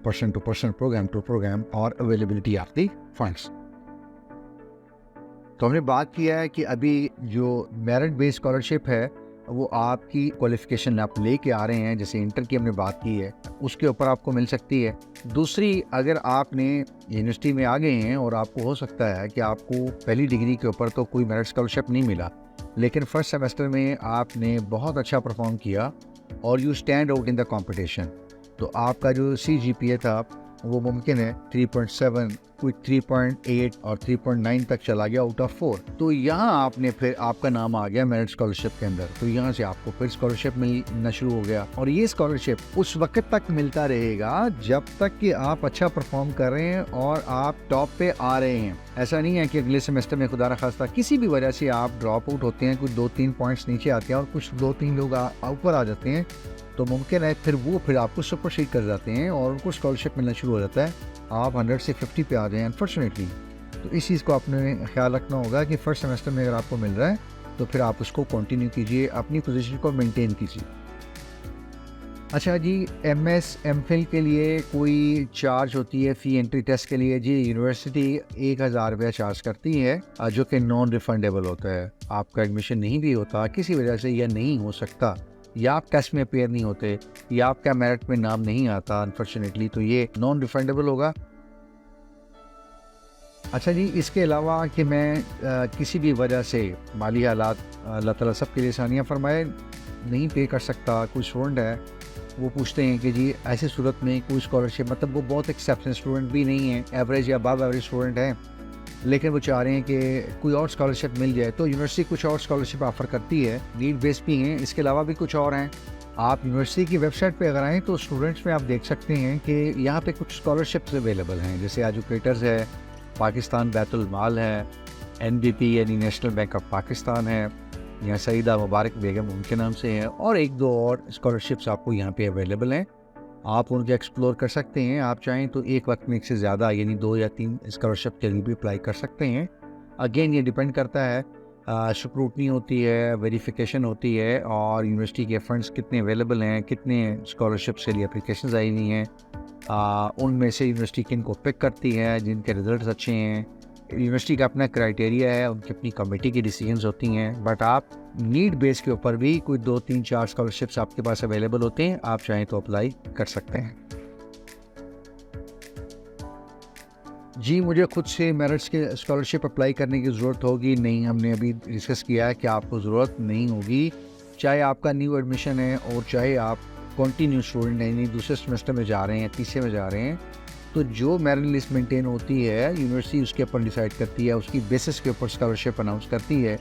Speaker 1: person to person, programme to programme और अवेलेबिलिटी ऑफ द फंड्स। तो हमने बात किया है कि अभी जो मेरिट बेस्ड स्कॉलरशिप है वो आपकी क्वालिफिकेशन आप लेके आ रहे हैं, जैसे इंटर की हमने बात की है, उसके ऊपर आपको मिल सकती है। दूसरी, अगर आपने यूनिवर्सिटी में आ गए हैं और आपको हो सकता है कि आपको पहली डिग्री के ऊपर तो कोई मेरिट स्कॉलरशिप नहीं मिला, लेकिन फर्स्ट सेमेस्टर में आपने बहुत अच्छा परफॉर्म किया और you stand out in the competition, तो आपका जो CGPA था वो मुमकिन है 3.7, कोई 3.8 और 3.9 तक चला गया आउट ऑफ 4। तो यहाँ आपने फिर आपका नाम आ गया मेरिट स्कॉलरशिप के अंदर, तो यहाँ से आपको फिर स्कॉलरशिप मिलना शुरू हो गया। और ये स्कॉलरशिप उस वक्त तक मिलता रहेगा जब तक कि आप अच्छा परफॉर्म कर रहे हैं और आप टॉप पे आ रहे हैं। ऐसा नहीं है कि अगले सेमेस्टर में खुदा न खास्ता किसी भी वजह से आप ड्रॉप आउट होते हैं, कुछ 2-3 पॉइंट्स नीचे आते हैं और कुछ 2-3 लोग ऊपर आ जाते हैं, तो मुमकिन है फिर आपको सुपरसीड कर जाते हैं और उनको स्कॉलरशिप मिलना शुरू हो जाता है। आप 100 से 50 पे आ जाएं अनफॉर्चुनेटली। तो इस चीज़ को आपने ख्याल रखना होगा कि फर्स्ट सेमेस्टर में अगर आपको मिल रहा है तो फिर आप उसको कंटिन्यू कीजिए, अपनी पोजीशन को मेंटेन कीजिए। अच्छा जी, MS MPhil के लिए कोई चार्ज होती है फ़ी एंट्री टेस्ट के लिए? जी, यूनिवर्सिटी 1000 रुपया चार्ज करती है जो कि नॉन रिफंडेबल होता है। आपका एडमिशन नहीं भी होता किसी वजह से, या नहीं हो सकता, या आप टेस्ट में अपेयर नहीं होते, या आपका मेरिट में नाम नहीं आता अनफॉर्चुनेटली, तो ये नॉन रिफंडेबल होगा। अच्छा जी, इसके अलावा कि मैं किसी भी वजह से माली हालात, अल्लाह ताला सब के लिए आसानियाँ फरमाए, नहीं पे कर सकता, कोई स्टूडेंट है वो पूछते हैं कि जी ऐसी सूरत में कोई स्कॉलरशिप, मतलब वो बहुत एक्सेप्शनल स्टूडेंट भी नहीं है, एवरेज या अबव एवरेज स्टूडेंट है, लेकिन वो चाह रहे हैं कि कोई और स्कॉलरशिप मिल जाए, तो यूनिवर्सिटी कुछ और स्कॉलरशिप ऑफर करती है, नीड बेस्ड भी हैं, इसके अलावा भी कुछ और हैं। आप यूनिवर्सिटी की वेबसाइट पे अगर आएँ तो स्टूडेंट्स में आप देख सकते हैं कि यहाँ पे कुछ स्कॉलरशिप्स अवेलेबल हैं, जैसे एजुकेटर्स है, पाकिस्तान बैतुल माल है, NBP यानी नेशनल बैंक ऑफ पाकिस्तान है, यहाँ सईदा मुबारक बेगम उनके नाम से है, और 1-2 और स्कॉलरशिप्स आपको यहाँ पे अवेलेबल हैं। आप उनके एक्सप्लोर कर सकते हैं। आप चाहें तो एक वक्त में एक से ज़्यादा यानी 2 या 3 स्कॉलरशिप के लिए भी अप्लाई कर सकते हैं। अगेन ये डिपेंड करता है, स्क्रूटनी होती है, वेरिफिकेशन होती है, और यूनिवर्सिटी के फंड्स कितने अवेलेबल हैं, कितने स्कॉलरशिप्स के लिए एप्लीकेशंस आई हुई हैं, उनमें से यूनिवर्सिटी किन को पिक करती है, जिनके रिजल्ट्स अच्छे हैं। यूनिवर्सिटी का अपना क्राइटेरिया है, उनकी अपनी कमेटी की डिसीजंस होती हैं, बट आप नीड बेस के ऊपर भी कोई 2-3-4 स्कॉलरशिप्स आपके पास अवेलेबल होते हैं, आप चाहें तो अप्लाई कर सकते हैं। जी, मुझे खुद से मेरिट्स के स्कॉलरशिप अप्लाई करने की ज़रूरत होगी? नहीं, हमने अभी डिस्कस किया है कि आपको ज़रूरत नहीं होगी, चाहे आपका न्यू एडमिशन है और चाहे आप कंटिन्यू स्टूडेंट हैं, यानी दूसरे सेमेस्टर में जा रहे हैं, तीसरे में जा रहे हैं, तो जो मेरिट लिस्ट मेंटेन होती है यूनिवर्सिटी उसके ऊपर डिसाइड करती है, उसकी बेसिस के ऊपर स्कॉलरशिप अनाउंस करती है,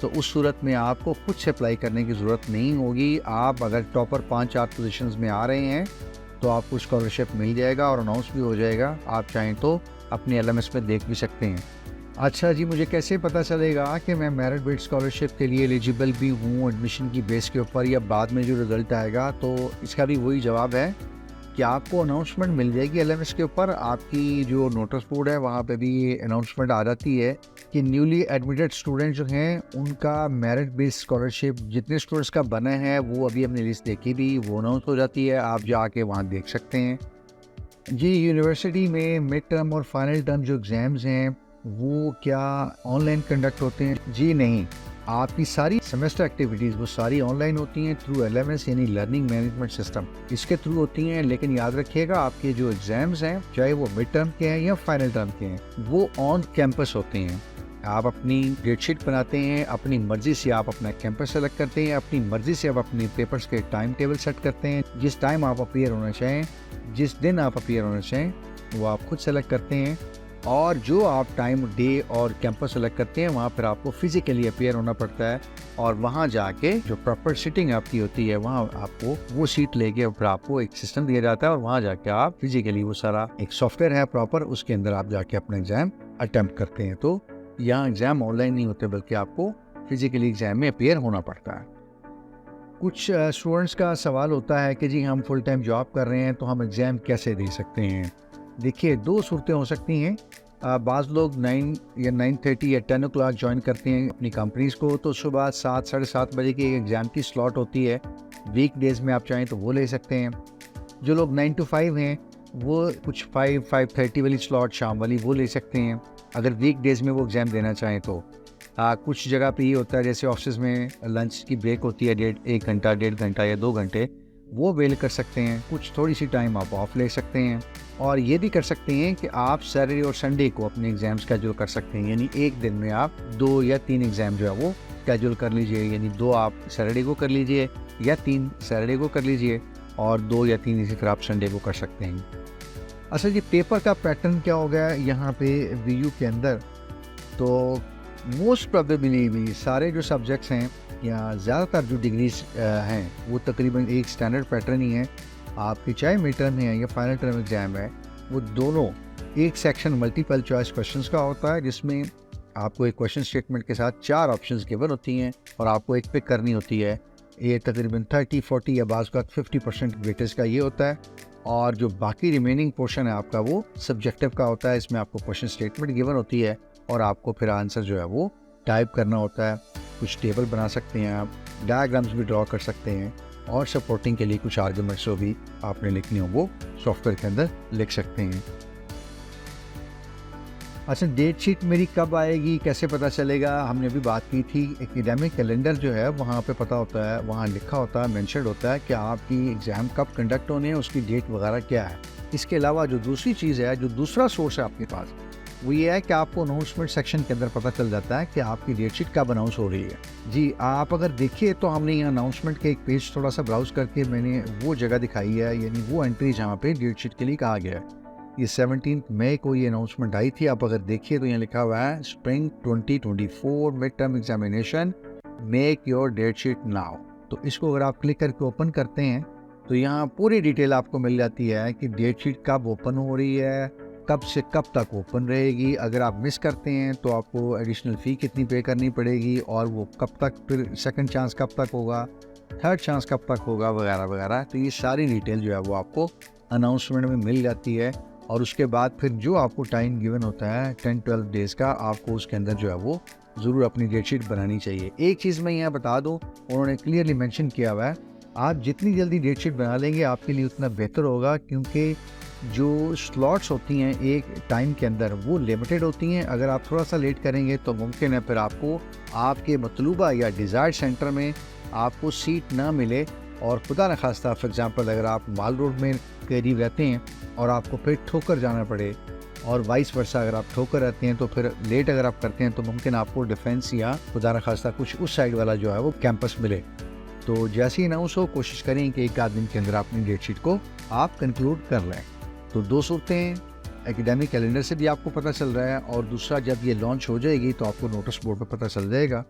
Speaker 1: तो उस सूरत में आपको खुद से अप्लाई करने की ज़रूरत नहीं होगी। आप अगर टॉपर 5-4 पोजीशंस में आ रहे हैं तो आपको स्कॉलरशिप मिल जाएगा और अनाउंस भी हो जाएगा। आप चाहें तो अपने LMS में देख भी सकते हैं। अच्छा जी, मुझे कैसे पता चलेगा कि मैं मेरिट बेस्ड स्कॉलरशिप के लिए एलिजिबल भी हूँ एडमिशन की बेस के ऊपर, या बाद में जो रिज़ल्ट आएगा? तो इसका भी वही जवाब है कि आपको अनाउंसमेंट मिल जाएगी LMS के ऊपर। आपकी जो नोटिस बोर्ड है वहाँ पे भी ये अनाउंसमेंट आ जाती है कि न्यूली एडमिटेड स्टूडेंट जो हैं उनका मेरिट बेस्ड स्कॉलरशिप जितने स्टूडेंट्स का बना है वो अभी हमने लिस्ट देखी भी, वो अनाउंस हो जाती है, आप जाके वहाँ देख सकते हैं। जी, यूनिवर्सिटी में मिड टर्म और फाइनल टर्म जो एग्ज़ाम्स हैं वो क्या ऑनलाइन कंडक्ट होते हैं? जी नहीं, आपकी सारी सेमेस्टर एक्टिविटीज़ वो सारी ऑनलाइन होती हैं थ्रू LMS यानी लर्निंग मैनेजमेंट सिस्टम, इसके थ्रू होती हैं। लेकिन याद रखिएगा आपके जो एग्ज़ाम्स हैं, चाहे वो मिड टर्म के हैं या फाइनल टर्म के हैं, वो ऑन कैंपस होते हैं। आप अपनी डेट शीट बनाते हैं, अपनी मर्ज़ी से आप अपना कैंपस सेलेक्ट करते हैं, अपनी मर्ज़ी से आप अपने पेपर्स के टाइम टेबल सेट करते हैं। जिस टाइम आप अपीयर होना चाहें, जिस दिन आप अपीयर होना चाहें, वो आप खुद सेलेक्ट करते हैं। और जो आप टाइम, डे और कैंपस सेलेक्ट करते हैं, वहाँ पर आपको फिजिकली अपीयर होना पड़ता है। और वहाँ जाके जो प्रॉपर सीटिंग आपकी होती है, वहाँ आपको वो सीट लेके फिर आपको एक सिस्टम दिया जाता है और वहाँ जाके आप फिजिकली, वो सारा एक सॉफ्टवेयर है प्रॉपर, उसके अंदर आप जाके अपना एग्ज़ाम अटेम्प्ट करते हैं। तो यहाँ एग्ज़ाम ऑनलाइन नहीं होते, बल्कि आपको फिजिकली एग्ज़ाम में अपीयर होना पड़ता है। कुछ स्टूडेंट्स का सवाल होता है कि जी हम फुल टाइम जॉब कर रहे हैं तो हम एग्ज़ाम कैसे दे सकते हैं। देखिए, दो सूरतें हो सकती हैं। बाज़ लोग 9 या 9:30 या 10 o'clock ज्वाइन करते हैं अपनी कंपनीज़ को, तो सुबह 7 साढ़े 7 बजे की एग्ज़ाम की स्लॉट होती है। वीक डेज़ में आप चाहें तो वो ले सकते हैं। जो लोग 9 to 5 हैं, वो कुछ 5-5:30 वाली स्लॉट शाम वाली वो ले सकते हैं, अगर वीक डेज़ में वो एग्ज़ाम देना चाहें तो। कुछ जगह पे ये होता है, जैसे ऑफिस में लंच की ब्रेक होती है 1 घंटा, 1.5 घंटा या 2 घंटे, वो वेल कर सकते हैं। कुछ थोड़ी सी टाइम आप ऑफ ले सकते हैं। और ये भी कर सकते हैं कि आप सैटरडे और संडे को अपने एग्ज़ाम स्केड्यूल कर सकते हैं, यानी एक दिन में आप 2 या 3 एग्ज़ाम जो है वो स्केड्यूल कर लीजिए। यानी 2 आप सैटरडे को कर लीजिए या 3 सैटरडे को कर लीजिए और 2 या 3 इसी फिर आप संडे को कर सकते हैं। अच्छा जी, पेपर का पैटर्न क्या हो गया यहाँ पे VU के अंदर, तो मोस्ट प्रोबेबली भी सारे जो सब्जेक्ट्स हैं या ज़्यादातर जो डिग्रीज हैं, वो तकरीबन एक स्टैंडर्ड पैटर्न ही है। आपकी चाहे मिड टर्म है या फाइनल टर्म एग्ज़ाम है, वो दोनों एक सेक्शन मल्टीपल चॉइस क्वेश्चंस का होता है, जिसमें आपको एक क्वेश्चन स्टेटमेंट के साथ 4 ऑप्शंस गिवन होती हैं और आपको एक पिक करनी होती है। ये तकरीबन 30-40 या बाज़ का 50% वेटेज का ये होता है। और जो बाकी रिमेनिंग पोर्शन है आपका, वो सब्जेक्टिव का होता है। इसमें आपको क्वेश्चन स्टेटमेंट गिवन होती है और आपको फिर आंसर जो है वो टाइप करना होता है। कुछ टेबल बना सकते हैं आप, डायग्राम्स भी ड्रॉ कर सकते हैं, और सपोर्टिंग के लिए कुछ आर्गुमेंट्स जो भी आपने लिखनी हो वो सॉफ्टवेयर के अंदर लिख सकते हैं। अच्छा, डेट शीट मेरी कब आएगी, कैसे पता चलेगा, हमने अभी बात की थी। एकेडमिक कैलेंडर जो है वहाँ पे पता होता है, वहाँ लिखा होता है, मेंशन होता है कि आपकी एग्ज़ाम कब कंडक्ट होने हैं, उसकी डेट वगैरह क्या है। इसके अलावा जो दूसरी चीज़ है, जो दूसरा सोर्स है आपके पास, वो ये है कि आपको अनाउंसमेंट सेक्शन के अंदर पता चल जाता है कि आपकी डेट शीट कब अनाउंस हो रही है। जी, आप अगर देखिए तो हमने यहाँ अनाउंसमेंट के एक पेज थोड़ा सा ब्राउज करके मैंने वो जगह दिखाई है, यानी वो एंट्री जहाँ पे डेट शीट के लिए कहा गया है। ये 17 मई को ये अनाउंसमेंट आई थी। आप अगर देखिए तो यहाँ लिखा हुआ है spring 2024 mid term examination, make your date sheet now. तो इसको अगर आप क्लिक करके ओपन करते हैं तो यहाँ पूरी डिटेल आपको मिल जाती है कि डेट शीट कब ओपन हो रही है, कब से कब तक ओपन रहेगी। अगर आप मिस करते हैं तो आपको एडिशनल फ़ी कितनी पे करनी पड़ेगी, और वो कब तक, फिर सेकंड चांस कब तक होगा, थर्ड चांस कब तक होगा, वगैरह वगैरह। तो ये सारी डिटेल जो है वो आपको अनाउंसमेंट में मिल जाती है। और उसके बाद फिर जो आपको टाइम गिवन होता है 10-12 डेज़ का, आपको उसके अंदर जो है वो ज़रूर अपनी डेट शीट बनानी चाहिए। एक चीज़ मैं यहाँ बता दूँ, उन्होंने क्लियरली मेंशन किया हुआ है, आप जितनी जल्दी डेट शीट बना लेंगे आपके लिए उतना बेहतर होगा, क्योंकि जो स्लॉट्स होती हैं एक टाइम के अंदर वो लिमिटेड होती हैं। अगर आप थोड़ा सा लेट करेंगे तो मुमकिन है फिर आपको आपके मतलूबा या डिज़ायर्ड सेंटर में आपको सीट ना मिले, और खुदा न खास्ता फॉर एग्ज़ाम्पल अगर आप माल रोड में करीब रहते हैं और आपको फिर ठोकर जाना पड़े, और वाइस वर्सा अगर आप ठोकर रहते हैं तो फिर लेट अगर आप करते हैं तो मुमकिन आपको डिफेंस या खुदा न खास्ता कुछ उस साइड वाला जो है वो कैंपस मिले। तो जैसे ही अनाउंस हो, कोशिश करें कि 1 आध दिन के अंदर अपनी डेट शीट को आप कंक्लूड कर लें। तो 2 सूरतें, एकेडमिक कैलेंडर से भी आपको पता चल रहा है, और दूसरा जब ये लॉन्च हो जाएगी तो आपको नोटिस बोर्ड पर पता चल जाएगा।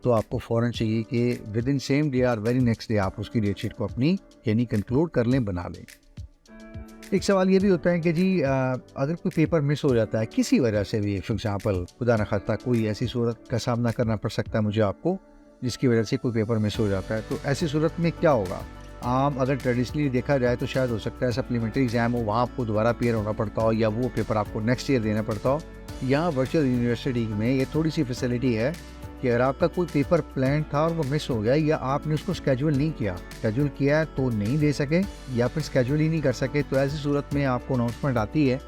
Speaker 1: तो आपको फ़ौरन चाहिए कि विद इन सेम डे और वेरी नेक्स्ट डे आप उसकी डेट शीट को अपनी यानी कंक्लूड कर लें, बना लें। एक सवाल ये भी होता है कि जी अगर कोई पेपर मिस हो जाता है किसी वजह से भी, फॉर एग्जाम्पल खुदा न खास्ता कोई ऐसी सूरत का सामना करना पड़ सकता है मुझे आपको जिसकी वजह से कोई पेपर मिस हो जाता है, तो ऐसी सूरत में क्या होगा। आम अगर ट्रेडिशनली देखा जाए तो शायद हो सकता है सप्लीमेंट्री एग्जाम हो, वहाँ आपको दोबारा अपीयर होना पड़ता हो, या वो पेपर आपको नेक्स्ट ईयर देना पड़ता हो। यहाँ वर्चुअल यूनिवर्सिटी में ये थोड़ी सी फैसिलिटी है कि अगर आपका कोई पेपर प्लान था और वो मिस हो गया, या आपने उसको स्केड्यूल नहीं किया, स्केड्यूल किया है तो नहीं दे सके, या फिर स्केड्यूल ही नहीं कर सके, तो ऐसी सूरत में आपको अनाउंसमेंट आती है।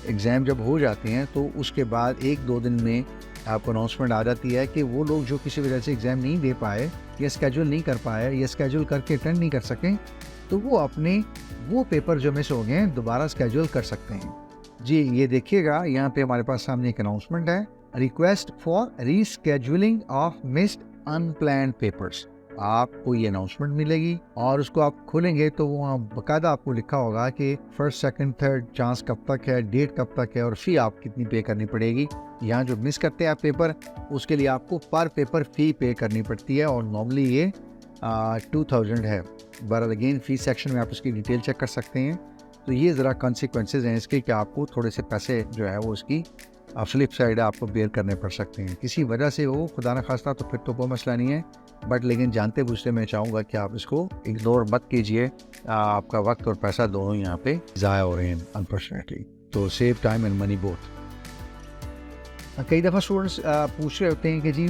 Speaker 1: एग्ज़ाम जब हो जाते हैं तो उसके बाद 1-2 दिन में आपको अनाउंसमेंट आ जाती है कि वो लोग जो किसी वजह से एग्ज़ाम नहीं दे पाए या स्केड्यूल नहीं कर पाए या स्केड्यूल करके अटेंड नहीं कर सकें, तो वो अपने वो पेपर जो मिस हो गए हैं दोबारा स्केड्यूल कर सकते हैं। जी, ये देखिएगा यहाँ पे हमारे पास सामने एक अनाउंसमेंट है, request for rescheduling of missed unplanned papers. आपको ये अनाउंसमेंट मिलेगी और उसको आप खोलेंगे तो वहाँ बाकायदा आपको लिखा होगा कि फर्स्ट, सेकंड, थर्ड चांस कब तक है, डेट कब तक है और फी आप कितनी पे करनी पड़ेगी। यहाँ जो मिस करते हैं आप पेपर, उसके लिए आपको पर पेपर फ़ी पे करनी पड़ती है और नॉर्मली ये 2000 है। बहरहाल अगेन फी सेक्शन में आप उसकी डिटेल चेक कर सकते हैं। तो ये ज़रा कॉन्सिक्वेंसेज हैं इसके कि आपको थोड़े से पैसे जो है वो इसकी फ्लिप साइड आपको बेयर करने पड़ सकते हैं। किसी वजह से हो खुदा न खास्ता तो फिर तो कोई मसला नहीं है, बट लेकिन जानते बूझते मैं चाहूँगा कि आप इसको इग्नोर मत कीजिए। आपका वक्त और पैसा दोनों यहाँ पे ज़ाया हो रहे हैं अनफॉर्चुनेटली। तो save time and money both. कई दफ़ा स्टूडेंट्स पूछ रहे होते हैं कि जी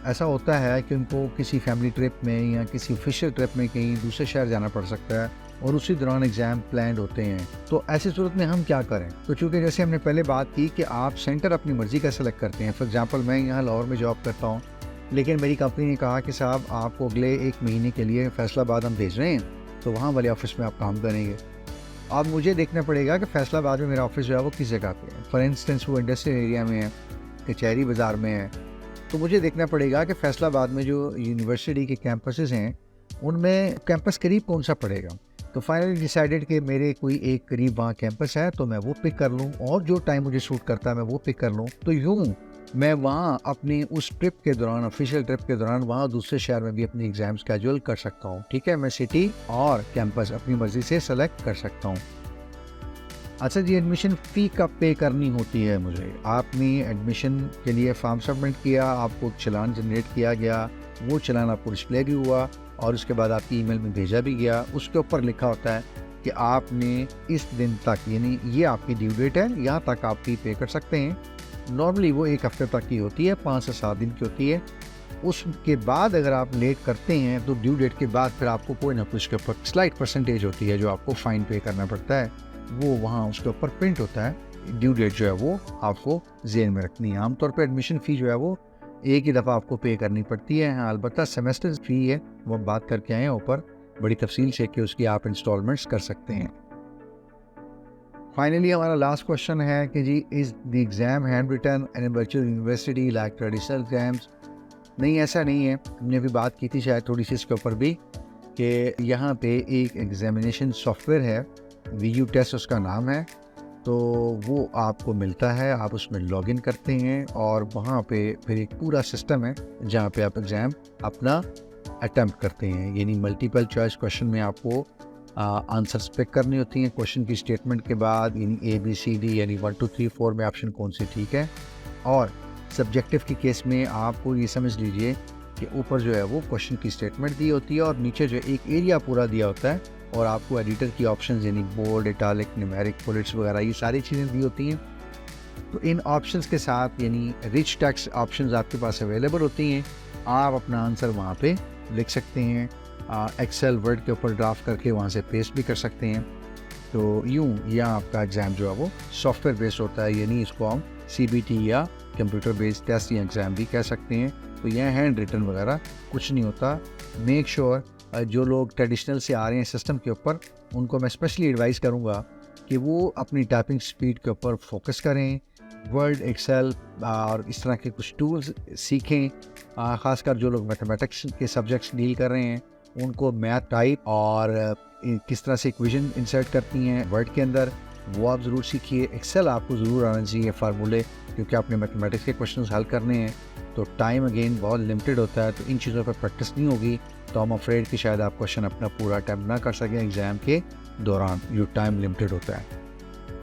Speaker 1: ऐसा होता है कि उनको किसी फैमिली ट्रिप में या किसी ऑफिशियल ट्रिप में कहीं दूसरे शहर जाना पड़ सकता है और उसी दौरान एग्ज़ाम प्लान होते हैं, तो ऐसी सूरत में हम क्या करें? तो चूँकि जैसे हमने पहले बात की कि आप सेंटर अपनी मर्ज़ी का सेलेक्ट करते हैं। फॉर एग्ज़ाम्पल मैं यहाँ लाहौर में जॉब करता हूँ, लेकिन मेरी कंपनी ने कहा कि साहब आपको अगले 1 महीने के लिए फैसलाबाद हम भेज रहे हैं, तो वहाँ वाले ऑफिस में आप काम करेंगे। अब मुझे देखना पड़ेगा कि फैसलाबाद में मेरा ऑफिस जो है वो किस जगह पे है। फॉर इंस्टेंस वो इंडस्ट्रियल एरिया में है, कचहरी बाज़ार में है, तो मुझे देखना पड़ेगा कि फैसलाबाद में जो यूनिवर्सिटी के कैंपसेस हैं उनमें कैंपस करीब कौन सा पड़ेगा। तो फाइनली डिसाइडेड कि मेरे कोई एक करीब वहाँ कैंपस है तो मैं वो पिक कर लूँ और जो टाइम मुझे सूट करता है मैं वो पिक कर लूँ। तो यूँ मैं वहाँ अपनी उस ट्रिप के दौरान, ऑफिशियल ट्रिप के दौरान वहाँ दूसरे शहर में भी अपनी एग्ज़ाम स्केड्यूल कर सकता हूँ। ठीक है, मैं सिटी और कैंपस अपनी मर्ज़ी से सेलेक्ट कर सकता हूँ। अच्छा जी, एडमिशन फ़ी कब पे करनी होती है मुझे? आपने एडमिशन के लिए फॉर्म सबमिट किया, आपको चालान जनरेट किया गया, वो चालान आपको डिस्प्ले भी हुआ और उसके बाद आपकी ईमेल में भेजा भी गया। उसके ऊपर लिखा होता है कि आपने इस दिन तक, यानी ये आपकी ड्यू डेट है, यहाँ तक आप फ़ी पे कर सकते हैं। नॉर्मली वो 1 हफ्ते तक की होती है, 5 से 7 दिन की होती है। उसके बाद अगर आप लेट करते हैं तो ड्यू डेट के बाद फिर आपको कोई ना कुछ के ऊपर स्लाइट परसेंटेज होती है जो आपको फ़ाइन पे करना पड़ता है। वो वहाँ उसके ऊपर प्रिंट होता है। ड्यू डेट जो है वो आपको ज़हन में रखनी है। आमतौर पर एडमिशन फ़ी जो है वो एक ही दफ़ा आपको पे करनी पड़ती है। हाँ, अलबत्ता सेमेस्टर फ़ी है, वो हम बात करके आए हैं ऊपर बड़ी तफसील से कि उसकी आप इंस्टॉलमेंट्स कर सकते हैं। फाइनली हमारा लास्ट क्वेश्चन है कि ji is the exam handwritten in virtual university like traditional exams? नहीं, ऐसा नहीं है। हमने अभी बात की थी शायद थोड़ी सी इसके ऊपर भी कि यहाँ पे एक एग्जामिनेशन सॉफ्टवेयर है, VU टेस्ट उसका नाम है। तो वो आपको मिलता है, आप उसमें लॉगिन करते हैं और वहाँ पे फिर एक पूरा सिस्टम है जहाँ पे आप एग्ज़ाम अपना अटैम्प्ट करते हैं। यानी मल्टीपल चॉइस क्वेश्चन में आपको आंसर्स पिक करनी होती हैं क्वेश्चन की स्टेटमेंट के बाद, यानी ABCD यानी 1 2 3 4 में ऑप्शन कौन सी ठीक है। और सब्जेक्टिव के केस में आपको ये समझ लीजिए कि ऊपर जो है वो क्वेश्चन की स्टेटमेंट दी होती है और नीचे जो एक एरिया पूरा दिया होता है और आपको एडिटर की ऑप्शंस यानी बोल्ड, इटालिक, न्यूमेरिक, बुलेट्स वगैरह ये सारी चीज़ें दी होती हैं। तो इन ऑप्शंस के साथ यानी रिच टेक्स्ट ऑप्शंस आपके पास अवेलेबल होती हैं। आप अपना आंसर वहाँ पे लिख सकते हैं, एक्सेल वर्ड के ऊपर ड्राफ्ट करके वहाँ से पेस्ट भी कर सकते हैं। तो यूँ यह आपका एग्ज़ाम जो है वो सॉफ्टवेयर बेस्ड होता है, यानी इसको हम CBT या कंप्यूटर बेस्ड टेस्ट या एग्ज़ाम भी कह सकते हैं। तो यह हैंड रिटन वगैरह कुछ नहीं होता। मेक श्योर जो लोग ट्रेडिशनल से आ रहे हैं सिस्टम के ऊपर, उनको मैं स्पेशली एडवाइस करूँगा कि वो अपनी टाइपिंग स्पीड के ऊपर फोकस करें, वर्ड, एक्सेल और इस तरह के कुछ टूल्स सीखें। ख़ासकर जो लोग मैथमेटिक्स के सब्जेक्ट्स डील कर रहे हैं उनको मैथ टाइप और किस तरह से इक्वेशन इंसर्ट करती हैं वर्ड के अंदर, वो आप ज़रूर सीखिए। एक्सेल आपको ज़रूर आना चाहिए, फार्मूले, क्योंकि आपने मैथमेटिक्स के क्वेश्चंस हल करने हैं तो टाइम अगेन बहुत लिमिटेड होता है। तो इन चीज़ों पर प्रैक्टिस नहीं होगी तो हम अफ्रेड कि शायद आप क्वेश्चन अपना पूरा अटैम्प्ट ना कर सकें एग्ज़ाम के दौरान, जो टाइम लिमिटेड होता है।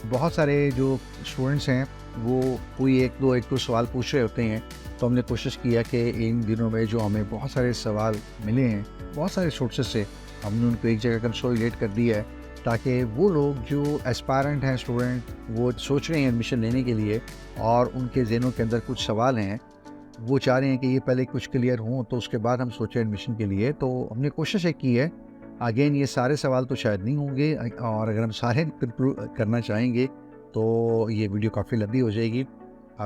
Speaker 1: बहुत सारे जो स्टूडेंट्स हैं वो कोई एक दो सवाल पूछ रहे होते हैं, तो हमने कोशिश किया कि इन दिनों में जो हमें बहुत सारे सवाल मिले हैं बहुत सारे सोर्सेज से, हमने उनको एक जगह कंसोलिडेट कर दिया है ताकि वो लोग जो एस्पायरेंट हैं स्टूडेंट, वो सोच रहे हैं एडमिशन लेने के लिए और उनके ज़हनों के अंदर कुछ सवाल हैं, वो चाह रहे हैं कि ये पहले कुछ क्लियर हों तो उसके बाद हम सोचें एडमिशन के लिए। तो हमने कोशिश एक की है। अगेन ये सारे सवाल तो शायद नहीं होंगे और अगर हम सारे करना चाहेंगे तो ये वीडियो काफ़ी लंबी हो जाएगी।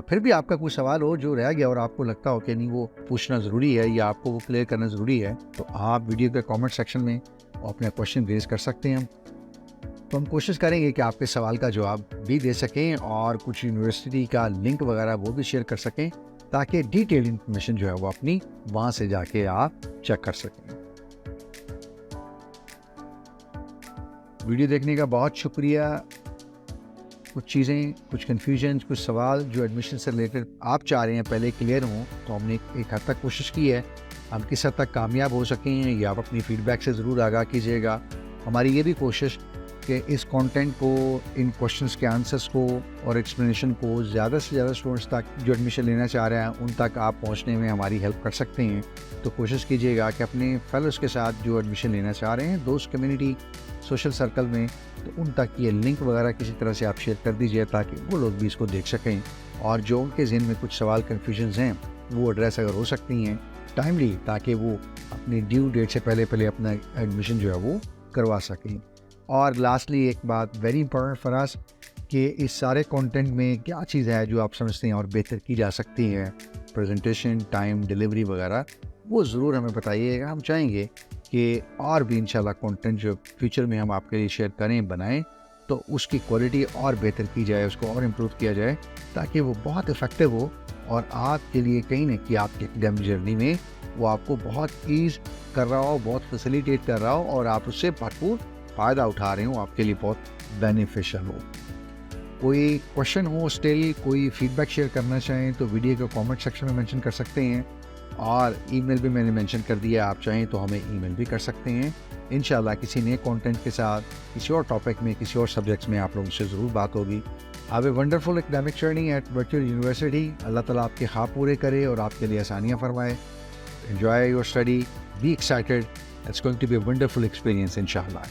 Speaker 1: फिर भी आपका कोई सवाल हो जो रह गया और आपको लगता हो कि नहीं वो पूछना ज़रूरी है या आपको वो क्लियर करना ज़रूरी है, तो आप वीडियो के कमेंट सेक्शन में अपना क्वेश्चन रेज कर सकते हैं। तो हम कोशिश करेंगे कि आपके सवाल का जवाब भी दे सकें और कुछ यूनिवर्सिटी का लिंक वगैरह वो भी शेयर कर सकें, ताकि डिटेल इन्फॉर्मेशन जो है वो अपनी वहाँ से जाके आप चेक कर सकें। वीडियो देखने का बहुत शुक्रिया। कुछ चीज़ें, कुछ कन्फ्यूजन, कुछ सवाल जो एडमिशन से रिलेटेड आप चाह रहे हैं पहले क्लियर हों, तो हमने एक हद तक कोशिश की है। हम किस हद तक कामयाब हो सकें ये आप अपनी फीडबैक से ज़रूर आगाह कीजिएगा। हमारी ये भी कोशिश कि इस कंटेंट को, इन क्वेश्चंस के आंसर्स को और एक्सप्लेनेशन को ज़्यादा से ज़्यादा स्टूडेंट्स तक जो एडमिशन लेना चाह रहे हैं उन तक आप पहुंचने में हमारी हेल्प कर सकते हैं। तो कोशिश कीजिएगा कि अपने फेलोज़ के साथ जो एडमिशन लेना चाह रहे हैं, दोस्त कम्युनिटी, सोशल सर्कल में, तो उन तक ये लिंक वगैरह किसी तरह से आप शेयर कर दीजिए ताकि वो लोग भी इसको देख सकें और जो उनके ज़हन में कुछ सवाल कन्फ्यूजन्स हैं वो एड्रेस अगर हो सकती हैं टाइमली, ताकि वो अपनी ड्यू डेट से पहले अपना एडमिशन जो है वो करवा सकें। और लास्टली एक बात वेरी इंपॉर्टेंट फॉर अस कि इस सारे कंटेंट में क्या चीज़ है जो आप समझते हैं और बेहतर की जा सकती है, प्रेजेंटेशन, टाइम, डिलीवरी वगैरह, वो ज़रूर हमें बताइएगा। हम चाहेंगे कि और भी इंशाल्लाह कंटेंट जो फ्यूचर में हम आपके लिए शेयर करें, बनाएं, तो उसकी क्वालिटी और बेहतर की जाए, उसको और इम्प्रूव किया जाए ताकि वो बहुत इफ़ेक्टिव हो और आपके लिए कहीं ना कि आपकी एकेडमिक जर्नी में वो आपको बहुत ईज़ कर रहा हो, बहुत फैसिलिटेट कर रहा हो और आप उससे भरपूर फ़ायदा उठा रहे हो, आपके लिए बहुत बेनिफिशियल हो। कोई क्वेश्चन हो, स्टिल कोई फीडबैक शेयर करना चाहें तो वीडियो के कमेंट सेक्शन में मेंशन कर सकते हैं और ईमेल भी मैंने मेंशन कर दिया, आप चाहें तो हमें ईमेल भी कर सकते हैं। इंशाल्लाह किसी नए कंटेंट के साथ, किसी और टॉपिक में, किसी और सब्जेक्ट्स में आप लोगों से ज़रूर बात होगी। Have a wonderful academic journey at virtual university. अल्लाह ताला आपके ख्वाब पूरे करे और आपके लिए आसानियाँ फरमाए। Enjoy your study, be excited, it's going to be a wonderful experience इंशाल्लाह।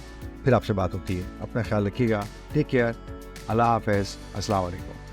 Speaker 1: फिर आपसे बात होती है। अपना ख्याल रखिएगा। Take care. अल्लाह हाफ़िज़। अस्सलाम वालेकुम।